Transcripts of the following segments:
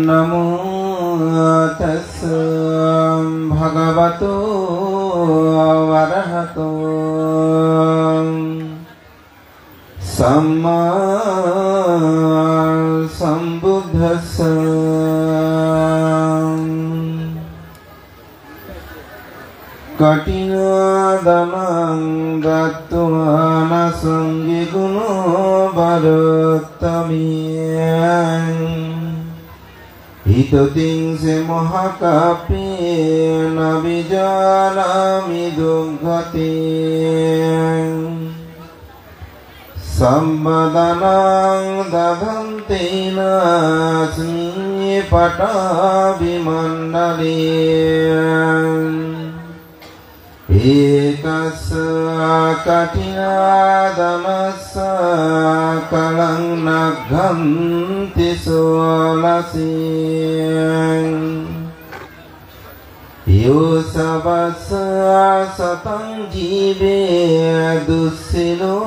नमो तस्सै भगवतो अरहतो सम्मा सम्बुद्धस्स। कठिनादनं दत्त्वा न सङ्गिगुणो वरोत्तमीयं हितोतिंसे महाकाव्येन विजानामि दुर्गतिं सम्पदानां ददन्ति नास्मि पटाभिमण्डले एकस्य कठिनादनस्य कलं न घन्ति सोलसीं यो सबस्य शतं जीवे दुःशिलो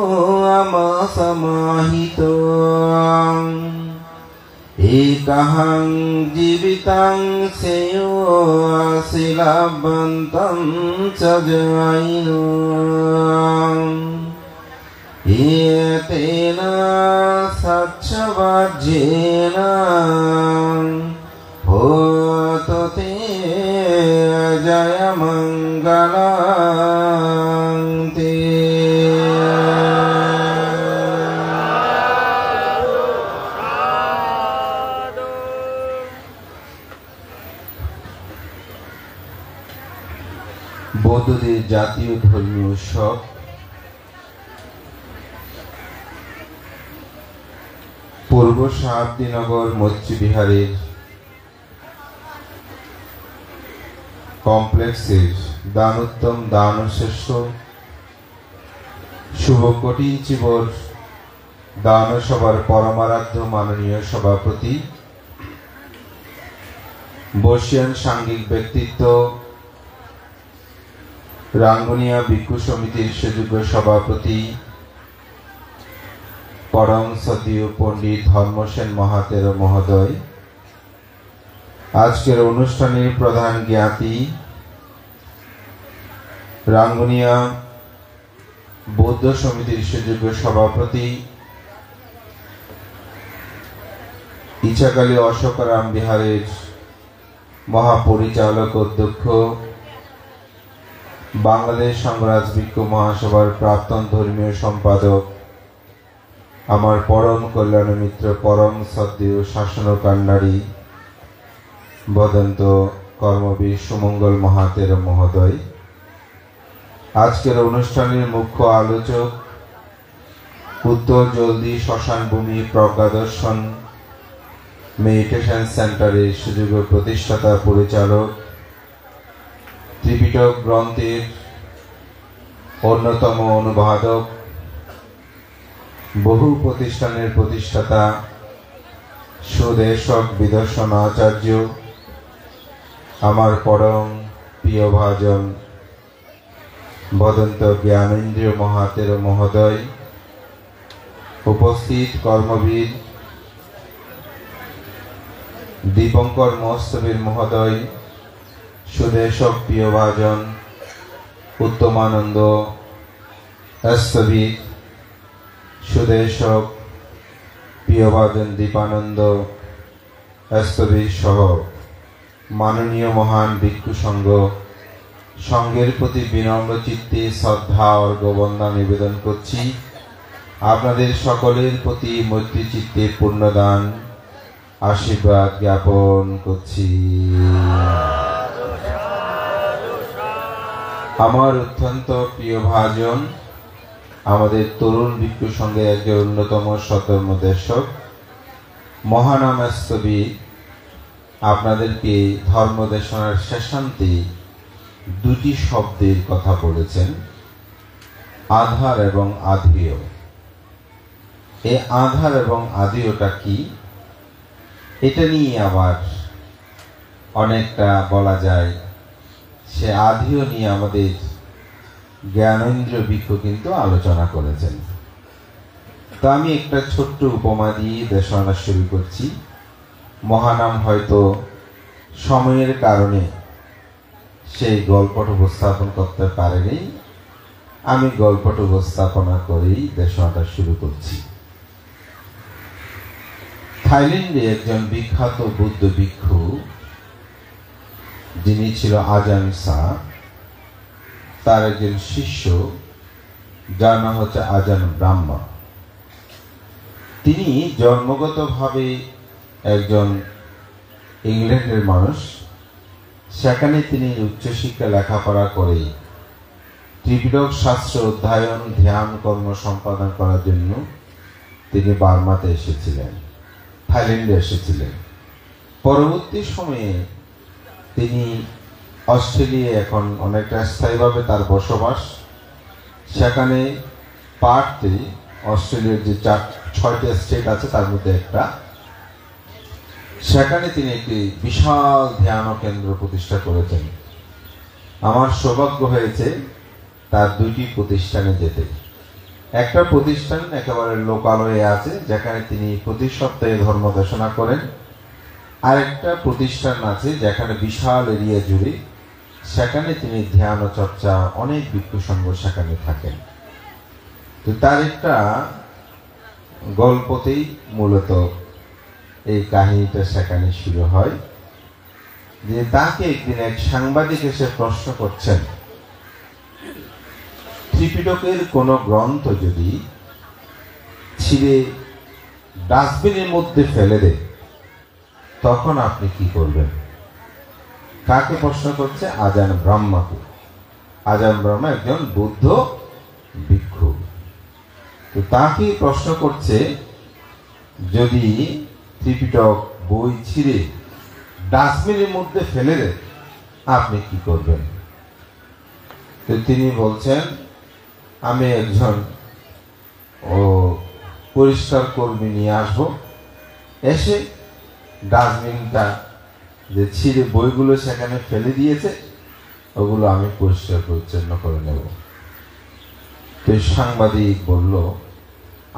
अमसमाहितो एकहं जीवितं श्रेयो शिलावन्तं च जयिनो एतेन सच्छवाज्येन होतु ते जयमङ्गलं ते। বৌদ্ধদের জাতীয় ধর্মীয় উৎসব পূর্ব শাহাবদীনগর মৈত্রীবিহারের কমপ্লেক্সের দানোত্তম দানশ্রেষ্ঠ শুভ কঠিন চিবর দানসভার পরমারাধ্য মাননীয় সভাপতি, বর্ষিয়ান সাংঘিক ব্যক্তিত্ব, রাঙ্গুনিয়া ভিক্ষু সমিতির সুযোগ্য সভাপতি পরম শ্রদ্ধেয় পণ্ডিত ধর্মসেন মহাতের মহোদয়, আজকের অনুষ্ঠানের প্রধান জ্ঞাতি রাঙ্গুনিয়া বৌদ্ধ সমিতির সুযোগ্য সভাপতি ইছাখালী অশোকরাম বিহারের মহাপরিচালক অধ্যক্ষ, বাংলাদেশ সংঘরাজ ভিক্ষু মহাসভার প্রাক্তন ধর্মীয় সম্পাদক, আমার পরম কল্যাণ মিত্র পরম শ্রদ্ধেয় শাসন কান্ডারী বদন্ত কর্মবীর সুমঙ্গল মহাতের মহোদয়, আজকের অনুষ্ঠানের মুখ্য আলোচক উত্তর জলদি শ্মশান ভূমি প্রজ্ঞাদর্শন মেডিটেশন সেন্টারের সুযোগ্য প্রতিষ্ঠাতা পরিচালক, ত্রিপিটক গ্রন্থের অন্যতম অনুবাদক, বহু প্রতিষ্ঠানের প্রতিষ্ঠাতা সুদেশক বিদর্শন আচার্য, আমার পরম প্রিয় ভাজন বদন্ত জ্ঞানেন্দ্র মহাতের মহোদয়, উপস্থিত কর্মবীর দীপঙ্কর মহোৎসবের মহোদয়, সুদেশক প্রিয় ভাজন উত্তমানন্দ স্থবির, সুদেশক প্রিয় ভাজন দীপানন্দ স্থবির সহ মাননীয় মহান ভিক্ষু সংঘ, সংঘের প্রতি বিনম্র চিত্তে শ্রদ্ধা অর্ঘ্যবন্দনা নিবেদন করছি। আপনাদের সকলের প্রতি মৈত্রী চিত্তে পূর্ণদান আশীর্বাদ জ্ঞাপন করছি। আমার অত্যন্ত প্রিয় ভাজন, আমাদের তরুণ ভিক্ষু সংঘের একজন অন্যতম সতর্মদেশক মহানাম স্থবি আপনাদেরকে ধর্মদেশনার শেষান্তে দুটি শব্দের কথা বলেছেন, আধার এবং আধিও। এই আধার এবং আধিওটা কি, এটা নিয়ে আবার অনেকটা বলা যায়। সে আধিও নিয়ে আমাদের জ্ঞানেন্দ্র ভিক্ষু কিন্তু আলোচনা করেছেন। তো আমি একটা ছোট্ট উপমা দিয়ে দেশনা শুরু করছি। মহানাম হয়তো সময়ের কারণে সেই গল্পটা উপস্থাপন করতে পারেনি। আমি গল্পটা উপস্থাপনা করেই দেশনাটা শুরু করছি। থাইল্যান্ডে একজন বিখ্যাত বৌদ্ধ ভিক্ষু, যিনি ছিল আজান সা, তার একজন শিষ্য যার নাম হচ্ছে আজান ব্রাহ্মা। তিনি জন্মগতভাবে একজন ইংল্যান্ডের মানুষ। সেখানে তিনি উচ্চশিক্ষা লেখাপড়া করে ত্রিপিটক শাস্ত্র অধ্যয়ন, ধ্যান, কর্ম সম্পাদন করার জন্য তিনি বার্মাতে এসেছিলেন, থাইল্যান্ডে এসেছিলেন। পরবর্তী সময়ে তিনি অস্ট্রেলিয়ায় এখন অনেকটা স্থায়ীভাবে তার বসবাস। সেখানে পার্থে, অস্ট্রেলিয়ার যে 6টি স্টেট আছে তার মধ্যে একটা, সেখানে তিনি একটি বিশাল ধ্যান কেন্দ্র প্রতিষ্ঠা করেছেন। আমার সৌভাগ্য হয়েছে তার 2টি প্রতিষ্ঠানে যেতে। একটা প্রতিষ্ঠান একেবারে লোকালয়ে আছে, যেখানে তিনি প্রতি সপ্তাহে ধর্ম দেশনা করেন। আরেকটা প্রতিষ্ঠান আছে যেখানে বিশাল এরিয়া জুড়ে, সেখানে তিনি ধ্যান ও চর্চা, অনেক ভিক্ষু সংঘ সেখানে থাকেন। তো তার একটা গল্পতেই মূলত এই কাহিনীটা সেখানে শুরু হয়, যে তাকে একদিন এক সাংবাদিক এসে প্রশ্ন করছেন, ত্রিপিটকের কোন গ্রন্থ যদি ছিঁড়ে ডাস্টবিনের মধ্যে ফেলে দেয় তখন আপনি কি করবেন? কাকে প্রশ্ন করছে? আজান ব্রহ্মাকে। আজান ব্রহ্মা একজন বৌদ্ধ ভিক্ষু। তো তাকে প্রশ্ন করছে, যদি ত্রিপিটক বই ছিঁড়ে ডাস্টবিনের মধ্যে ফেলে দেয় আপনি কি করবেন? তো তিনি বলছেন, আমি একজন পরিষ্কার কর্মী নিয়ে আসবো, এসে ডাস্টবিনটা যে ছিঁড়ে বইগুলো সেখানে ফেলে দিয়েছে ওগুলো আমি পরিষ্কার পরিচ্ছন্ন করে নেব। তো সাংবাদিক বলল,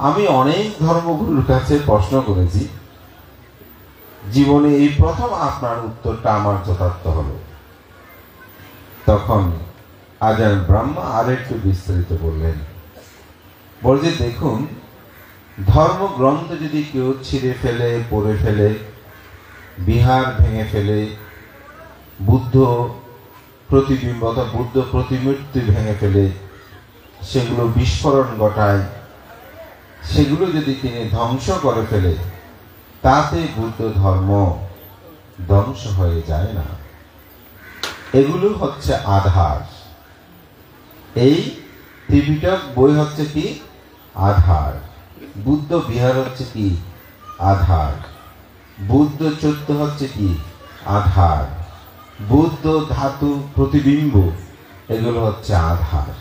আমি অনেক ধর্মগুরুর কাছে প্রশ্ন করেছি, জীবনে এই প্রথম আপনার উত্তরটা আমার যথার্থ হলো। তখন আজান ব্রহ্মা আরেকটু বিস্তারিত বললেন, বলছে, দেখুন, ধর্মগ্রন্থ যদি কেউ ছিঁড়ে ফেলে, পড়ে ফেলে, বিহার ভেঙে ফেলে, বুদ্ধ প্রতিবিম্ব অর্থাৎ বুদ্ধ প্রতিমূর্তি ভেঙে ফেলে, সেগুলো বিস্ফোরণ ঘটায়, সেগুলো যদি তিনি ধ্বংস করে ফেলে, তাতে বুদ্ধ ধর্ম ধ্বংস হয়ে যায় না। এগুলো হচ্ছে আধার। এই ত্রিপিটক বই হচ্ছে কি? আধার। বুদ্ধ বিহার হচ্ছে কি? আধার। বুদ্ধ চৈত্য হচ্ছে কি? আধার। বুদ্ধ ধাতু প্রতিবিম্ব, এগুলো হচ্ছে আধার।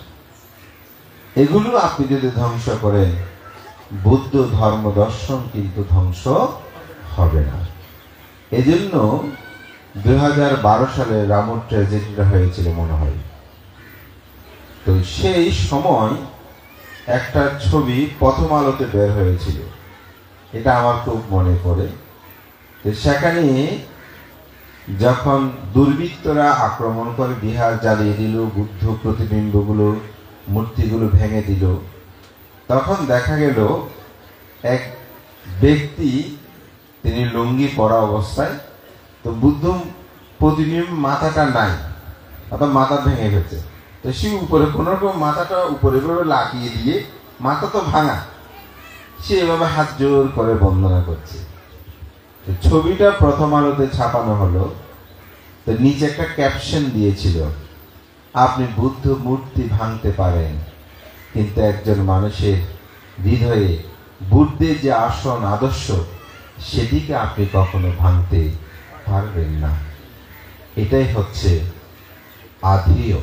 এগুলো আপনি যদি ধ্বংস করেন, বুদ্ধ ধর্ম দর্শন কিন্তু ধ্বংস হবে না। এজন্য 2012 সালে রামুর ট্র্যাজেডিটা হয়েছিল মনে হয়। তো সেই সময় একটা ছবি প্রথম আলোতে বের হয়েছিল, এটা আমার খুব মনে পড়ে। তো সেখানে যখন দুর্বৃত্তরা আক্রমণ করে বিহার জ্বালিয়ে দিল, বুদ্ধ প্রতিবিম্বগুলো, মূর্তিগুলো ভেঙে দিল, তখন দেখা গেল এক ব্যক্তি, তিনি লুঙ্গি পরা অবস্থায়, তো বুদ্ধ প্রতিবিম্ব মাথাটা নাই, অর্থাৎ মাথা ভেঙে গেছে। তো সে উপরে কোনো রকম মাথাটা উপরে করে লাগিয়ে দিয়ে, মাথা তো ভাঙা, সে এভাবে হাত জোর করে বন্দনা করছে। ছবিটা প্রথম আলোতে ছাপানো হলো। তো নিচে একটা ক্যাপশন দিয়েছিল, আপনি বুদ্ধ মূর্তি ভাঙতে পারেন, কিন্তু একজন মানুষের হৃদয়ে বুদ্ধের যে আসন আদর্শ, সেটিকে আপনি কখনো ভাঙতে পারবেন না। এটাই হচ্ছে আধিও।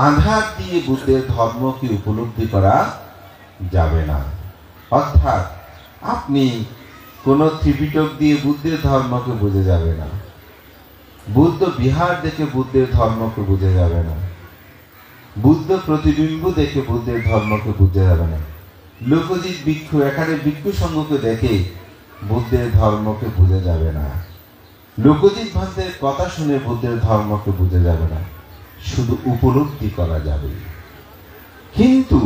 আধার দিয়ে বুদ্ধের ধর্মকে উপলব্ধি করা যাবে না। অর্থাৎ আপনি কোন ত্রিপিটক দিয়ে বুদ্ধের ধর্মকে বুঝে যাবে না, বুদ্ধ বিহার দেখে বুদ্ধের ধর্মকে বুঝে যাবে না, বুদ্ধ প্রতিবিম্ব দেখে বুদ্ধের ধর্মকে বুঝে যাবে না। লোকজিৎ ভিক্ষু এখানে ভিক্ষু সংঘকে দেখে বুদ্ধের ধর্মকে বুঝে যাবে না, লোকজিৎ ভান্তের কথা শুনে বুদ্ধের ধর্মকে বুঝে যাবে না, শুধু উপলব্ধি করা যাবে। কিন্তু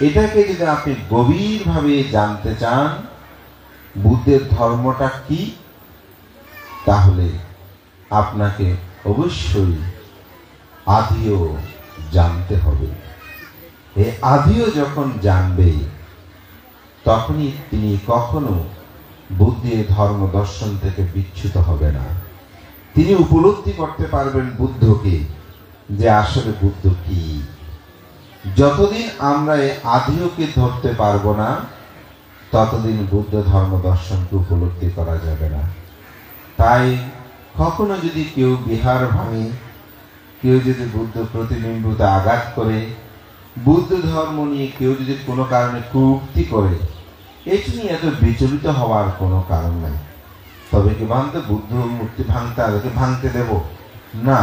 এটাকে যদি আপনি গভীরভাবে জানতে চান বুদ্ধের ধর্মটা কি, তাহলে আপনাকে অবশ্যই আদিও জানতে হবে। এই আদিও যখন জানবে তখনই তিনি কখনো বুদ্ধের ধর্ম দর্শন থেকে বিচ্যুত হবে না। তিনি উপলব্ধি করতে পারবেন বুদ্ধকে, যে আসলে বুদ্ধ কি। যতদিন আমরা এই আদিওকে ধরতে পারবো না ততদিন বুদ্ধ ধর্ম দর্শনকে উপলব্ধি করা যাবে না। তাই কখনো যদি কেউ বিহার ভাঙে, কেউ যদি বুদ্ধ প্রতিবিম্বতে আঘাত করে, বুদ্ধ ধর্ম নিয়ে কেউ যদি কোনো কারণে কুক্তি করে, এটি নিয়ে এত বিচলিত হওয়ার কোনো কারণ নাই। তবে কি ভাঙতে বুদ্ধ মূর্তি ভাঙতে আগে ভাঙতে দেব না,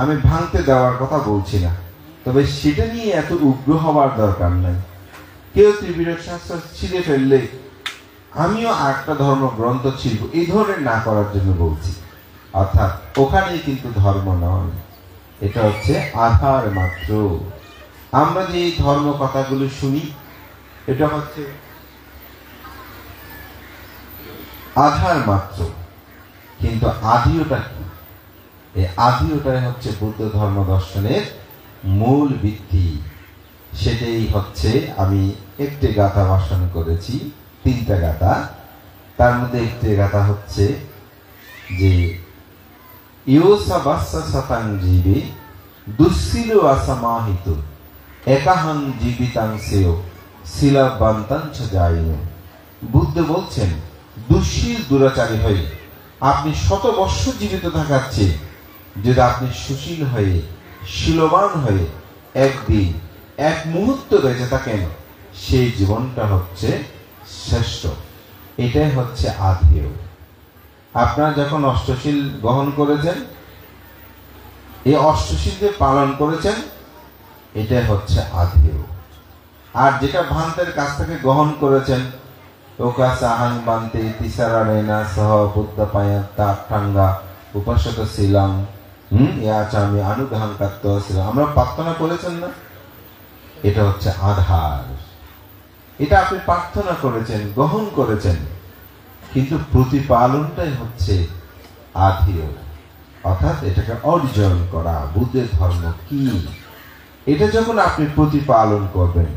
আমি ভাঙতে দেওয়ার কথা বলছি না, তবে সেটা নিয়ে এত উগ্র হওয়ার দরকার নাই। কেউ ত্রিপিটক শাস্ত্র ছিঁড়ে ফেললে আমিও আরেকটা ধর্ম গ্রন্থ ছিঁড়ব, এই ধরনের না করার জন্য বলছি। অর্থাৎ ওখানেই কিন্তু ধর্ম নয়, এটা হচ্ছে আধার মাত্র। আমরা যে এই ধর্ম কথাগুলো শুনি এটা হচ্ছে আধার মাত্র, কিন্তু আদিওটা কি? এই আদিওটাই হচ্ছে বুদ্ধ ধর্ম দর্শনের মূল ভিত্তি। সেটাই হচ্ছে আমি একটি গাথা ভাষণ করেছি, 3টা গাথা। তার মধ্যে একটি গাথা হচ্ছে যে ইয়োসা বাসা শতাং জীবে দুঃশীল অসমাহিত একাহং জীবিতাং সেও শিলাবান্তাঞ্চ যাইন। বুদ্ধ বলছেন, দুঃশীল দুরাচারী হয়ে আপনি 100 বৎসর জীবিত থাকার চেয়ে যদি আপনি সুশীল হয়ে শীলবান হয়ে একদিন এক মুহূর্ত বেঁচে থাকেন, সেই জীবনটা হচ্ছে শ্রেষ্ঠ। এটাই হচ্ছে আদিও। আপনারা যখন অষ্টশীল গ্রহণ করেছেন, এই অষ্টশীলকে পালন করেছেন, এটাই হচ্ছে আদিও। আর যেটা ভান্তের কাছ থেকে গ্রহণ করেছেন, ওকা সাহাং বান্তে তিসারা রেনা সহ বুদ্ধ পায়াত্তা ঠাঙ্গা উপাসক ছিলাম, আমি অনুগ্রহণ করতে ছিলাম, আমরা প্রার্থনা করেছেন না, এটা হচ্ছে আধার। এটা আপনি প্রার্থনা করেছেন, গ্রহণ করেছেন, কিন্তু প্রতিপালনটাই হচ্ছে আদিও। অর্থাৎ এটাকে অর্জন করা। বুদ্ধের ধর্ম কি, এটা যখন আপনি প্রতিপালন করবেন।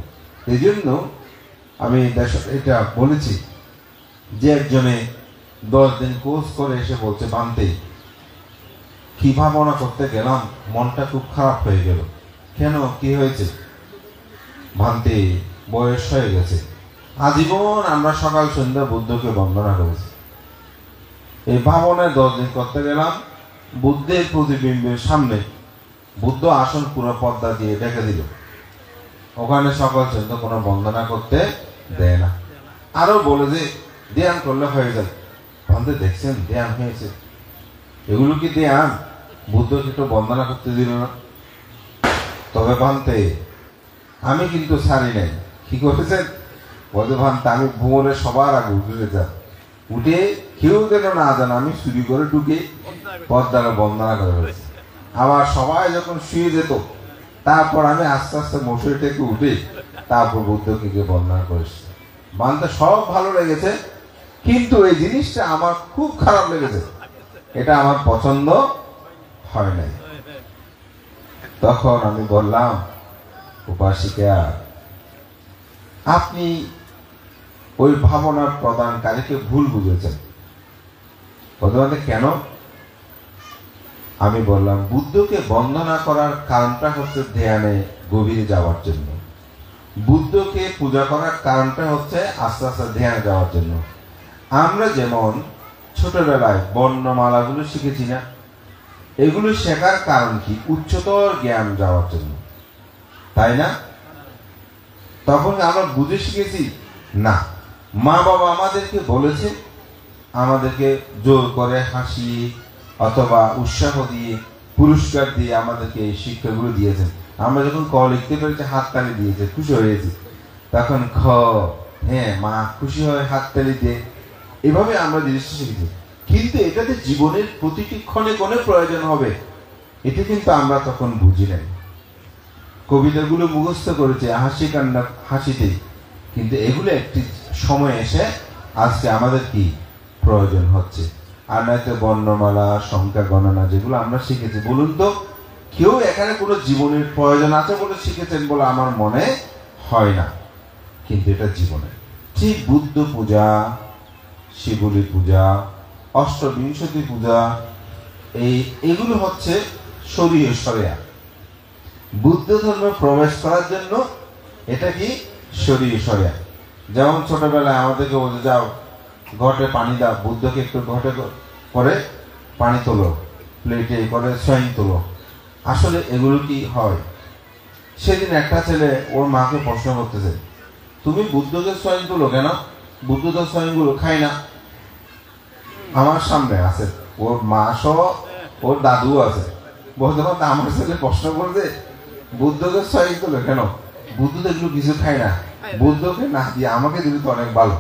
এই জন্য আমি এটা বলেছি যে একজনে 10 দিন কোর্স করে এসে বলছে, বান্তে কি ভাবনা করতে গেলাম, মনটা খুব খারাপ হয়ে গেল। কেন, কি হয়েছে? ভান্তে বয়স হয়ে গেছে, আজীবন আমরা সকাল সন্ধ্যা বুদ্ধকে বন্দনা করেছি। এই ভাবনায় 10 দিন করতে গেলাম, বুদ্ধের প্রতিবিম্বের সামনে বুদ্ধ আসন পুরো পর্দা দিয়ে ঢেকে দিল, ওখানে সকাল সন্ধ্যা কোনো বন্দনা করতে দেয় না। আরো বলে যে ধ্যান করলে হয়ে যায়। ভান্তে দেখছেন ধ্যান হয়েছে, এগুলো কি ধ্যান? বুদ্ধকে একটু বন্দনা করতে দিল না। তবে ভান্তে আমি কিন্তু ছাড়ি নাই। কি করেছেন? বলতে ভান্তে আমি ভ্রমণে সবার আগে উঠে যান, উঠে কেউ যেন না জান আমি চুরি করে ঢুকে পর্দার বন্দনা করে ফেলেছি। আবার সবাই যখন শুয়ে যেত, তারপর আমি আস্তে আস্তে মশারি থেকে উঠে তারপর বুদ্ধকে গিয়ে বন্দনা করেছি। ভান্তে সব ভালো লেগেছে, কিন্তু এই জিনিসটা আমার খুব খারাপ লেগেছে, এটা আমার পছন্দ হয় নাই। তখন আমি বললাম, উপাসিকা আপনি ওই ভাবনার প্রদানকারীকে ভুল বুঝেছেন। বলতে কেন? আমি বললাম, বুদ্ধকে বন্দনা করার কারণটা হচ্ছে ধ্যানে গভীরে যাওয়ার জন্য, বুদ্ধকে পূজা করার কারণটা হচ্ছে আস্তে আস্তে ধ্যানে যাওয়ার জন্য। আমরা যেমন ছোটবেলায় বর্ণমালাগুলো শিখেছি না, এগুলো শেখার কারণ কি? উচ্চতর জ্ঞান যাওয়ার জন্য, তাই না? তখন আমরা বুঝে শিখেছি না, মা বাবা আমাদেরকে বলেছে, আমাদেরকে জোর করে হাসিয়ে অথবা উৎসাহ দিয়ে পুরস্কার দিয়ে আমাদেরকে এই শিক্ষাগুলো দিয়েছেন। আমরা যখন ক লিখতে পেরেছি হাততালি দিয়েছে, খুশি হয়েছি। তখন খ, হ্যাঁ মা খুশি হয়ে হাততালি দিয়ে এভাবে আমরা জিনিসটা শিখেছি। কিন্তু এটাতে জীবনের প্রতিটি ক্ষণে ক্ষণে প্রয়োজন হবে, এটা কিন্তু আমরা তখন বুঝি নাই। কবিতাগুলো মুখস্থ করেছে হাসি কান্না হাসিতে, কিন্তু এগুলো একটি সময় এসে আজকে আমাদের কি প্রয়োজন হচ্ছে। আর নয়তো বর্ণমালা সংখ্যা গণনা যেগুলো আমরা শিখেছি, বলুন তো কেউ এখানে কোনো জীবনের প্রয়োজন আছে বলে শিখেছেন বলে আমার মনে হয় না, কিন্তু এটা জীবনে ঠিক। বুদ্ধ পূজা, শিবলী পূজা, অষ্টবিংশতি পূজা, এগুলো হচ্ছে শরীয় শরিয়া। বুদ্ধ ধর্মে প্রবেশ করার জন্য এটা কি শরীয় শরিয়া। যেমন ছোটবেলায় আমাদেরকে বলতে যাও ঘটে পানি দাও, বুদ্ধকে একটু ঘটে করে পানি তোলো, প্লেটে করে সোয়াইন তোলো। আসলে এগুলো কি হয়? সেদিন একটা ছেলে ওর মাকে প্রশ্ন করতেছে, তুমি বুদ্ধকে সোয়াইন তোলো কেন? বুদ্ধ তো সোয়াইন গুলো খায় না। আমার সামনে আছে, ওর মা সহ ওর দাদু আছে। বলতে পারতো আমার ছেলে প্রশ্ন করছে বুদ্ধকে সোয়াইন তোলো কেন? বুদ্ধ তো এগুলো কিছু খায় না, বুদ্ধকে না দিয়ে আমাকে দিলে তো অনেক ভালো,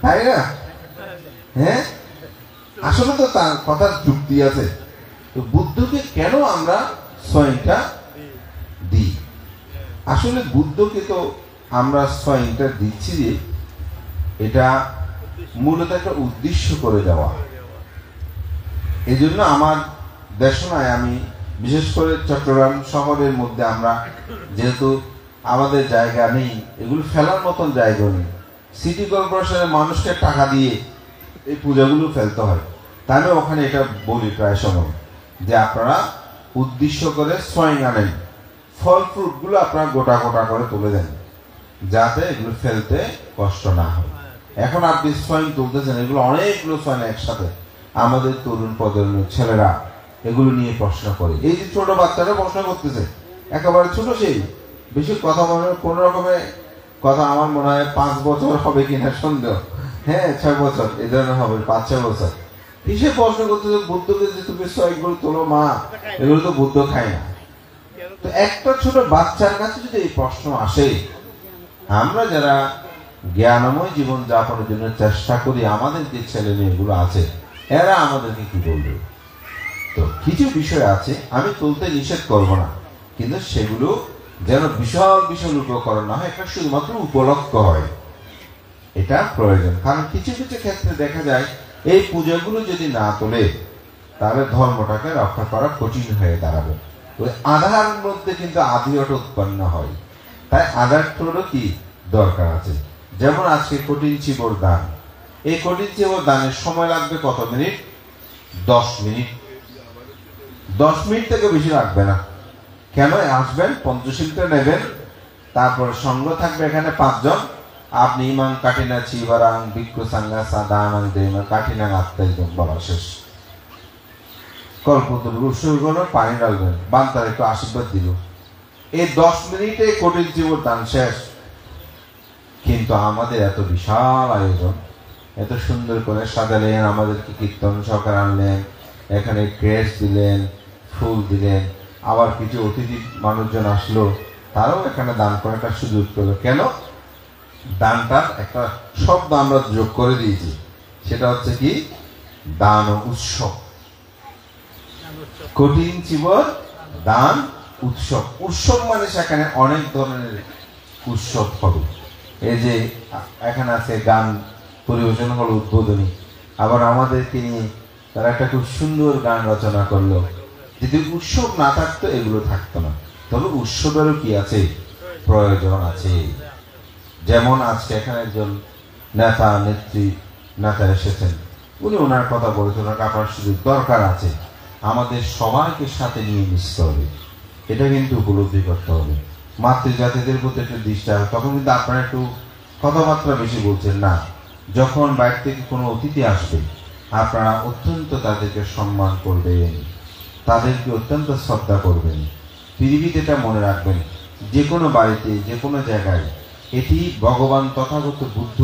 তাই না? হ্যাঁ, আসলে তো তার কথার যুক্তি আছে। তো বুদ্ধকে কেন আমরা সোয়াইনটা দিই? আসলে বুদ্ধকে তো আমরা সোয়াইনটা দিচ্ছি যে এটা মূলত একটা উদ্দেশ্য করে দেওয়া। এই জন্য আমার দেশনায় আমি বিশেষ করে চট্টগ্রাম শহরের মধ্যে আমরা যেহেতু আমাদের জায়গা নেই, এগুলো ফেলার মতন জায়গা নেই, সিটি কর্পোরেশনের মানুষকে টাকা দিয়ে এই পূজাগুলো ফেলতে হয়। তাই আমি ওখানে এটা বলি প্রায় সময় যে আপনারা উদ্দেশ্য করে সোয়াইন আনেন, ফল ফ্রুট গুলো আপনারা গোটা গোটা করে তুলে দেন, যাতে এগুলো ফেলতে কষ্ট না হয়। এখন আপনি সোয়াইন তুলতেছেন, এগুলো অনেকগুলো সোয়াইন একসাথে। আমাদের তরুণ প্রজন্মের ছেলেরা এগুলো নিয়ে প্রশ্ন করে। এই যে ছোট বাচ্চারা প্রশ্ন করতেছে, একেবারে ছোট, সেই বেশি কথা মনে কোন রকমের কথা, আমার মনে হয় 5 বছর হবে কিনা সন্দেহ, হ্যাঁ 6 বছর এই ধরনের হবে, 5-6 বছর। কিসে প্রশ্ন করতেছে বুদ্ধকে যে তুমি সোয়াইনগুলো তোলো মা, এগুলো তো বুদ্ধ খায় না। তো একটা ছোট বাচ্চার কাছে যদি এই প্রশ্ন আসে, আমরা যারা জ্ঞানময় জীবন যাপনের জন্য চেষ্টা করি, আমাদের যে ছেলে মেয়েগুলো আছে এরা আমাদেরকে কি বলবে? তো কিছু বিষয় আছে আমি তুলতে নিষেধ করব না, কিন্তু সেগুলো যেন বিশাল বিশাল উপকরণ না হয়, এটা শুধুমাত্র উপলক্ষ হয়, এটা প্রয়োজন। কারণ কিছু কিছু ক্ষেত্রে দেখা যায় এই পূজাগুলো যদি না তোলে তাহলে ধর্মটাকে রক্ষা করা কঠিন হয়ে দাঁড়াবে। ওই আধার মধ্যে কিন্তু আধিওটা উৎপন্ন হয়, তাই আধারটারও কি দরকার আছে। যেমন আজকে কঠিন চিবর দান, এই কঠিন চিবর দানের সময় লাগবে কত মিনিট? 10 মিনিট। 10 মিনিট থেকে বেশি লাগবে না। কেন? আসবেন, পঞ্চশীলটা নেবেন, তারপর সঙ্গ থাকবে এখানে 5 জন। আপনি ইমাং কাটিনা চিবারাং বিক্ষু সাঙ্গা সাদানাং দেমা কাটিনাং আত্মাই বলা শেষ। কল্পতরু উৎসর্গণ পানি ডালবেন, বান্তার একটু আশীর্বাদ দিল, এই 10 মিনিটে কঠিন চিবর দান শেষ। কিন্তু আমাদের এত বিশাল আয়োজন, এত সুন্দর করে সাজালেন, আমাদেরকে কীর্তন সহকারে আনলেন, এখানে ক্রেস দিলেন, ফুল দিলেন, আবার কিছু অতিথি মানুষজন আসলো, তারাও এখানে দান করাটা সুযোগ পেল। কেন? দানটার একটা শব্দ আমরা যোগ করে দিয়েছি, সেটা হচ্ছে কি দান উৎসব। কঠিন চিবর দান উৎসব। উৎসব মানে সেখানে অনেক ধরনের উৎসব হবে। এই যে এখানে আছে গান পরিবেশন হলো উদ্বোধনী, আবার আমাদেরকে নিয়ে তারা একটা খুব সুন্দর গান রচনা করলো। যদি উৎসব না থাকতো এগুলো থাকতো না। তবে উৎসবেরও কি আছে? প্রয়োজন আছে। যেমন আজকে এখানে একজন নেতা নেত্রী নেতা এসেছেন, উনি ওনার কথা বলেছেন, ওনাকে আপনার শুধু দরকার আছে, আমাদের সবাইকে সাথে নিয়ে মিশতে হবে, এটা কিন্তু উপলব্ধি করতে হবে। মাতৃজাতিদের প্রতি একটু দৃষ্টি হবে। তখন কিন্তু আপনারা একটু কথাবার্তা বেশি বলছেন না। যখন বাইরে থেকে কোনো অতিথি আসবে আপনারা অত্যন্ত তাদেরকে সম্মান করবেন, তাদেরকে অত্যন্ত শ্রদ্ধা করবেন। পৃথিবীতে এটা মনে রাখবেন, যে কোনো বাড়িতে যে কোনো জায়গায় এটি ভগবান তথাগত বুদ্ধ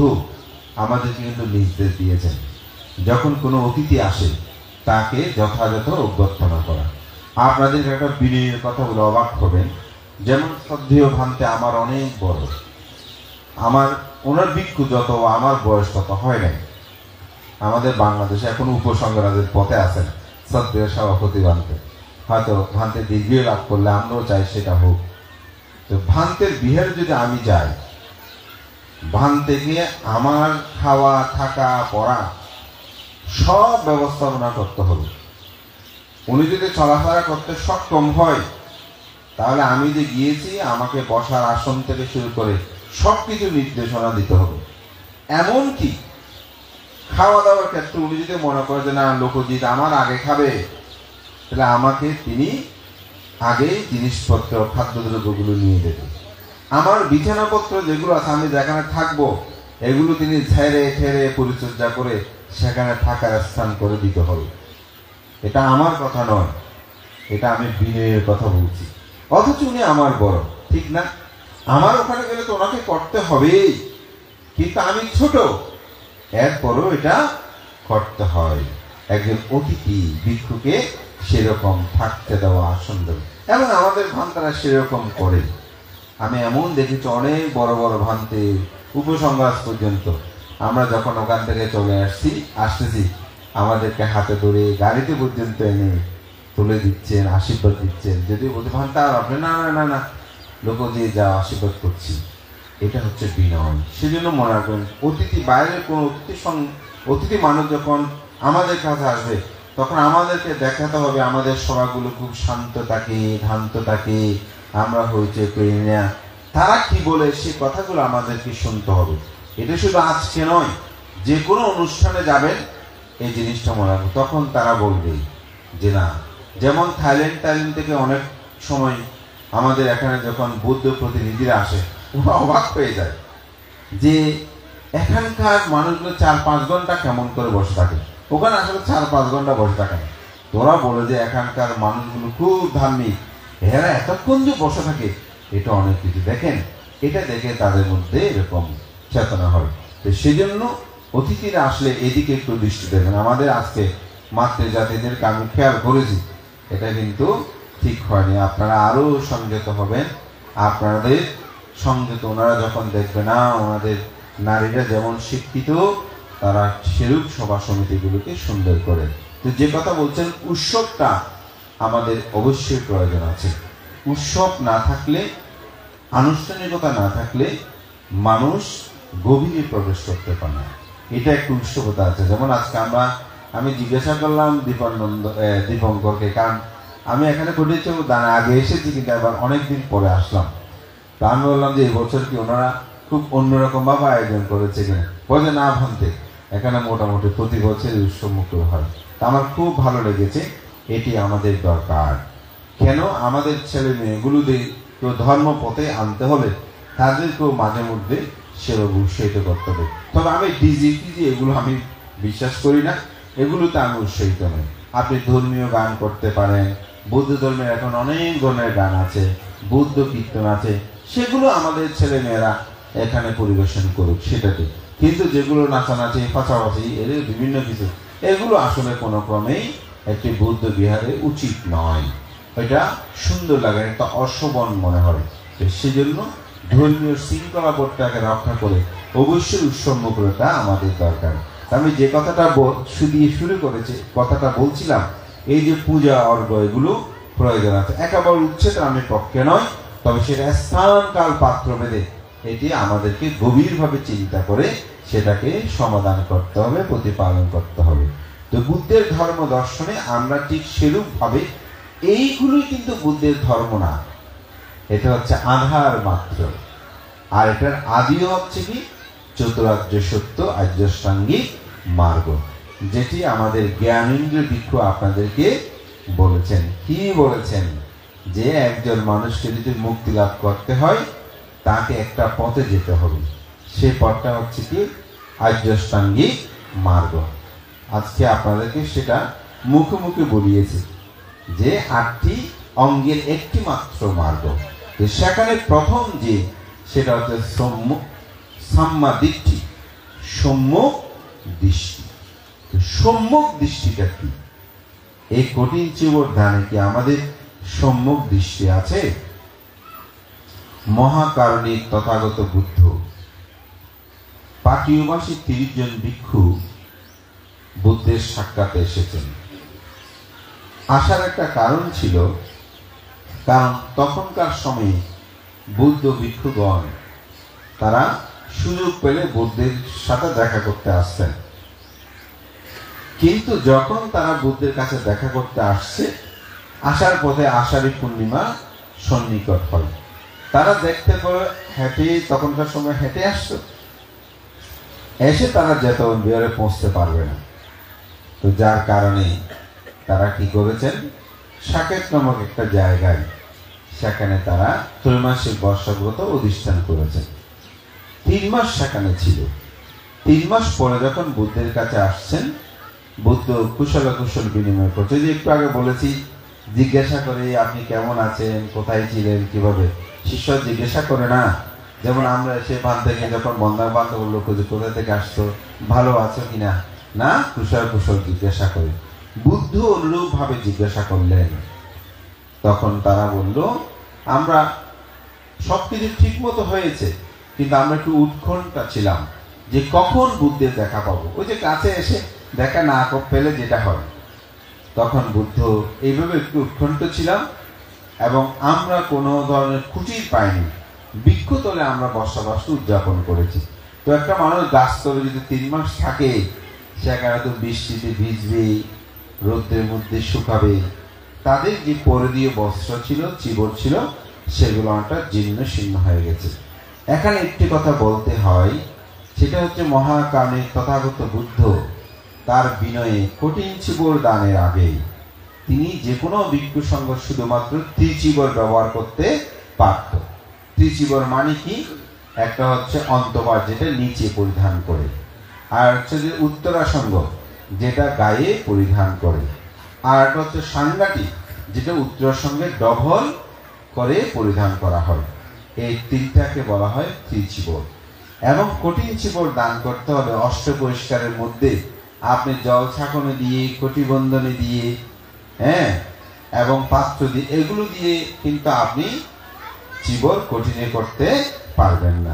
আমাদেরকে কিন্তু নির্দেশ দিয়েছেন, যখন কোনো অতিথি আসে তাকে যথাযথ অভ্যর্থনা করা। আপনাদের একটা বিনয়ের কথা বলে অবাক হবেন, যেমন শ্রদ্ধেয় ভান্তে আমার অনেক বড়, আমার ওনার ভিক্ষু যত আমার বয়স তত হয় নাই, আমাদের বাংলাদেশে এখন উপসংগ্রামের পথে আছেন শ্রদ্ধেয় সভাপতি ভান্তে, হয়তো ভান্তে দীর্ঘ লাভ করলে আমরাও চাই সেটা হোক। তো ভান্তের বিহারে যদি আমি যাই, ভান্তে গিয়ে আমার খাওয়া থাকা পড়া সব ব্যবস্থাপনা করতে হবে। উনি যদি চলাফেরা করতে সক্ষম হয়, তাহলে আমি যে গিয়েছি আমাকে বসার আসন থেকে শুরু করে সবকিছু নির্দেশনা দিতে হবে। এমনকি খাওয়া দাওয়ার ক্ষেত্রে উনি যদি মনে করে যে না লোকজিৎ আমার আগে খাবে, তাহলে আমাকে তিনি আগে জিনিসপত্র খাদ্যদ্রব্যগুলো নিয়ে দেবে। আমার বিছানাপত্র যেগুলো আছে আমি যেখানে থাকবো এগুলো তিনি ঝেড়ে ঠেড়ে পরিচর্যা করে সেখানে থাকার স্থান করে দিতে হবে। এটা আমার কথা নয়, এটা আমি বিনয়ের কথা বলছি। অথচ উনি আমার বড়, ঠিক না? আমার ওখানে গেলে তো ওনাকে করতে হবেই, কিন্তু আমি ছোট, এরপরও এটা করতে হয়। একজন অতিথি ভিক্ষুকে সেরকম থাকতে দেওয়া আসন দেবে, এবং আমাদের ভান্তারা সেরকম করে। আমি এমন দেখেছি অনেক বড় বড় ভান্তে উপসংঘাস পর্যন্ত আমরা যখন ওখান থেকে চলে আসতেছি আমাদেরকে হাতে ধরে গাড়িতে পর্যন্ত এনে তুলে দিচ্ছেন, আশীর্বাদ দিচ্ছেন। যদি বলতে ভান্তা আপনি না না না না লোক দিয়ে যা আশীর্বাদ করছি, এটা হচ্ছে বিনয়। সেজন্য মনে রাখবেন, অতিথি বাইরের কোন অতিথি মানুষ যখন আমাদের কাছে আসবে তখন আমাদেরকে দেখাতে হবে আমাদের সভাগুলো খুব শান্ত থাকে, শান্ত থাকে, আমরা হইচই করি না। তারা কি বলে সে কথাগুলো আমাদেরকে শুনতে হবে। এটা শুধু আজকে নয়, যে কোনো অনুষ্ঠানে যাবেন এই জিনিসটা মনে রাখবে। তখন তারা বলবে যে না, যেমন থাইল্যান্ড থেকে অনেক সময় আমাদের এখানে যখন বৌদ্ধ প্রতিনিধিরা আসে ওরা অবাক হয়ে যায় যে এখানকার মানুষগুলো 4-5 ঘন্টা কেমন করে বসে থাকে। ওখানে আসলে 4-5 ঘন্টা বসে থাকে না। তোরা বলে যে এখানকার মানুষগুলো খুব ধার্মিক, এরা এতক্ষণ যে বসে থাকে এটা অনেক কিছু। দেখেন, এটা দেখে তাদের মধ্যে এরকম চেতনা হয়। তো সেই জন্য অতিথিরা আসলে এদিকে একটু দৃষ্টি দেবেন। আমাদের আজকে মাতৃজাতিদেরকে আমি খেয়াল করেছি, এটা কিন্তু ঠিক হয়নি। আপনারা আরো সংযত হবেন। আপনাদের সংযত ওনারা যখন দেখবে না ওনাদের নারীরা যেমন শিক্ষিত, তারা সেরূপ সভা সমিতিগুলোকে সুন্দর করে। তো যে কথা বলছেন, উৎসবটা আমাদের অবশ্যই প্রয়োজন আছে। উৎসব না থাকলে, আনুষ্ঠানিকতা না থাকলে মানুষ গভীরে প্রবেশ করতে পারে না। এটা একটু উৎসবতা আছে। যেমন আজকে আমি জিজ্ঞাসা করলাম দীপঙ্করকে, কারণ আমি এখানে ঘটেছি আগে এসেছি কিন্তু এবার অনেকদিন পরে আসলাম। তা আমি বললাম যে এই বছর কি ওনারা খুব অন্যরকম ভাবে আয়োজন করেছে কিনা। বলে না ভান্তে, এখানে মোটামুটি প্রতি বছর উৎসব মুক্ত হয়। তা আমার খুব ভালো লেগেছে। এটি আমাদের দরকার। কেন আমাদের ছেলে মেয়েগুলোদের কেউ ধর্ম পথে আনতে হলে তাদেরকেও মাঝে মধ্যে সেরকম উৎসাহিত করতে হবে। তবে আমি ডিজি এগুলো আমি বিশ্বাস করি না, এগুলোতে আমি উৎসাহিত নই। আপনি ধর্মীয় গান করতে পারেন, বৌদ্ধ ধর্মের এখন অনেক ধরনের গান আছে, বৌদ্ধ কীর্তন আছে, সেগুলো আমাদের ছেলে মেয়েরা এখানে পরিবেশন করুক সেটাতে। কিন্তু যেগুলো নাচানাচি পাশাপাশি এর বিভিন্ন কিছু, এগুলো আসলে কোনো ক্রমেই একটি বৌদ্ধ বিহারে উচিত নয়। এটা সুন্দর লাগে, একটা অশোভন মনে হয়। সেজন্য ধর্মীয় শৃঙ্খলাবোধটাকে রক্ষা করে অবশ্যই উৎসবমুখরতা আমাদের দরকার। আমি যে কথাটা শুরু করেছি, কথাটা বলছিলাম, এই যে পূজা অর্ঘ এগুলো প্রয়োজন আছে। একেবারে উচ্ছেদ আমি পক্ষে নয়, তবে সেটা স্থান কাল পাত্র ভেদে এটি আমাদেরকে গভীরভাবে চিন্তা করে সেটাকে সমাধান করতে হবে, প্রতিপালন করতে হবে। তো বুদ্ধের ধর্ম দর্শনে আমরা ঠিক সেরূপ ভাবে, এইগুলোই কিন্তু বুদ্ধের ধর্ম না, এটা হচ্ছে আধার মাত্র। আর এটার আদিও হচ্ছে কি চতুরার্য সত্য আর্যষ্টাঙ্গিক মার্গ, যেটি আমাদের জ্ঞানেন্দ্র ভিক্ষু আপনাদেরকে বলেছেন। কি বলেছেন? যে একজন মানুষকে যদি মুক্তি লাভ করতে হয় তাকে একটা পথে যেতে হবে। সে পথটা হচ্ছে কি আর্যষ্টাঙ্গিক মার্গ। আজকে আপনাদেরকে সেটা মুখে মুখে বলিয়েছি যে 8টি অঙ্গের একটি মাত্র মার্গ। সেখানে প্রথম যে সেটা হচ্ছে সম্যক দৃষ্টি, সম্যক দৃষ্টি। সম্যক দৃষ্টিটা কি? এই কঠিন চিবর ধানে কি আমাদের সম্যক দৃষ্টি আছে? মহাকারণিক তথাগত বুদ্ধ পাটীয়বাসী 30 জন ভিক্ষু বুদ্ধের সাক্ষাতে এসেছেন। আসার একটা কারণ ছিল, কারণ তখনকার সময়ে বুদ্ধ ভিক্ষুগণ তারা সুযোগ পেলে বুদ্ধের সাথে দেখা করতে আসতেন। কিন্তু যখন তারা বুদ্ধের কাছে দেখা করতে আসছে, আসার পথে আষাঢ়ী পূর্ণিমা সন্নিকট হয়। তারা দেখতে পরে হেঁটে, তখনকার সময় হেঁটে আসতো, এসে তারা যেতন বিহারে পৌঁছতে পারবে না। তো যার কারণে তারা কি করেছেন, সাকেত নামক একটা জায়গায় সেখানে তারা ত্রৈমাসিক বর্ষব্রত অধিষ্ঠান করেছেন। 3 মাস সেখানে ছিল। 3 মাস পরে যখন বুদ্ধের কাছে আসছেন, বুদ্ধ কুশল বিনিময় করছে। যে একটু আগে বলেছি, জিজ্ঞাসা করে আপনি কেমন আছেন, কোথায় ছিলেন, কিভাবে। শিষ্য জিজ্ঞাসা করে না, যেমন আমরা এসে বাদ থেকে যখন বন্ধা বান্ধব লোক কোথা থেকে আসতো, ভালো আছো কিনা, না কুশল জিজ্ঞাসা করে। বুদ্ধ অনুরূপ ভাবে জিজ্ঞাসা করলেন। তখন তারা বলল, আমরা সবকিছু ঠিক মতো হয়েছে, কিন্তু আমরা একটু উৎকণ্ঠা ছিলাম যে কখন বুদ্ধের দেখা পাবো। ওই যে কাছে এসে দেখা না পেলে যেটা হয়, তখন বুদ্ধ এইভাবে একটু উৎকণ্ঠ ছিলাম, এবং আমরা কোনো ধরনের খুঁটির পাইনি, বৃক্ষতলে আমরা বর্ষাবাস উদযাপন করেছি। তো একটা মানুষ গাছতলে যদি 3 মাস থাকে, সেখানে তো বৃষ্টিতে ভিজবে, রোদ্রের মধ্যে শুকাবে। তাদের যে পরিধীয় বস্ত্র ছিল, চিবর ছিল, সেগুলো অনেকটা জীর্ণ শীর্ণ হয়ে গেছে। এখানে একটি কথা বলতে হয়, সেটা হচ্ছে মহাকারণিক তথাগত বুদ্ধ তার বিনয়ে কঠিন চিবর দানের আগে তিনি যে কোনো ভিক্ষু সঙ্গ শুধুমাত্র ত্রিচিবর ব্যবহার করতে পারত। ত্রিচিবর মানে কি, একটা হচ্ছে অন্তবার, যেটা নিচে পরিধান করে, আর হচ্ছে যে উত্তরাসঙ্গ, যেটা গায়ে পরিধান করে, আর একটা হচ্ছে সাংঘাটি, যেটা উত্তরাসঙ্গে ডবল করে পরিধান করা হয়। এই 3টাকে বলা হয় ত্রিচিবর। এবং কঠিন চিবর দান করতে হলে অষ্ট পরিষ্কারের মধ্যে আপনি জল ছাকনে দিয়ে, কটিবন্ধনে দিয়ে, এবং পাত্র দিয়ে, এগুলো দিয়ে কিন্তু আপনি চিবর কঠিনে করতে পারবেন না।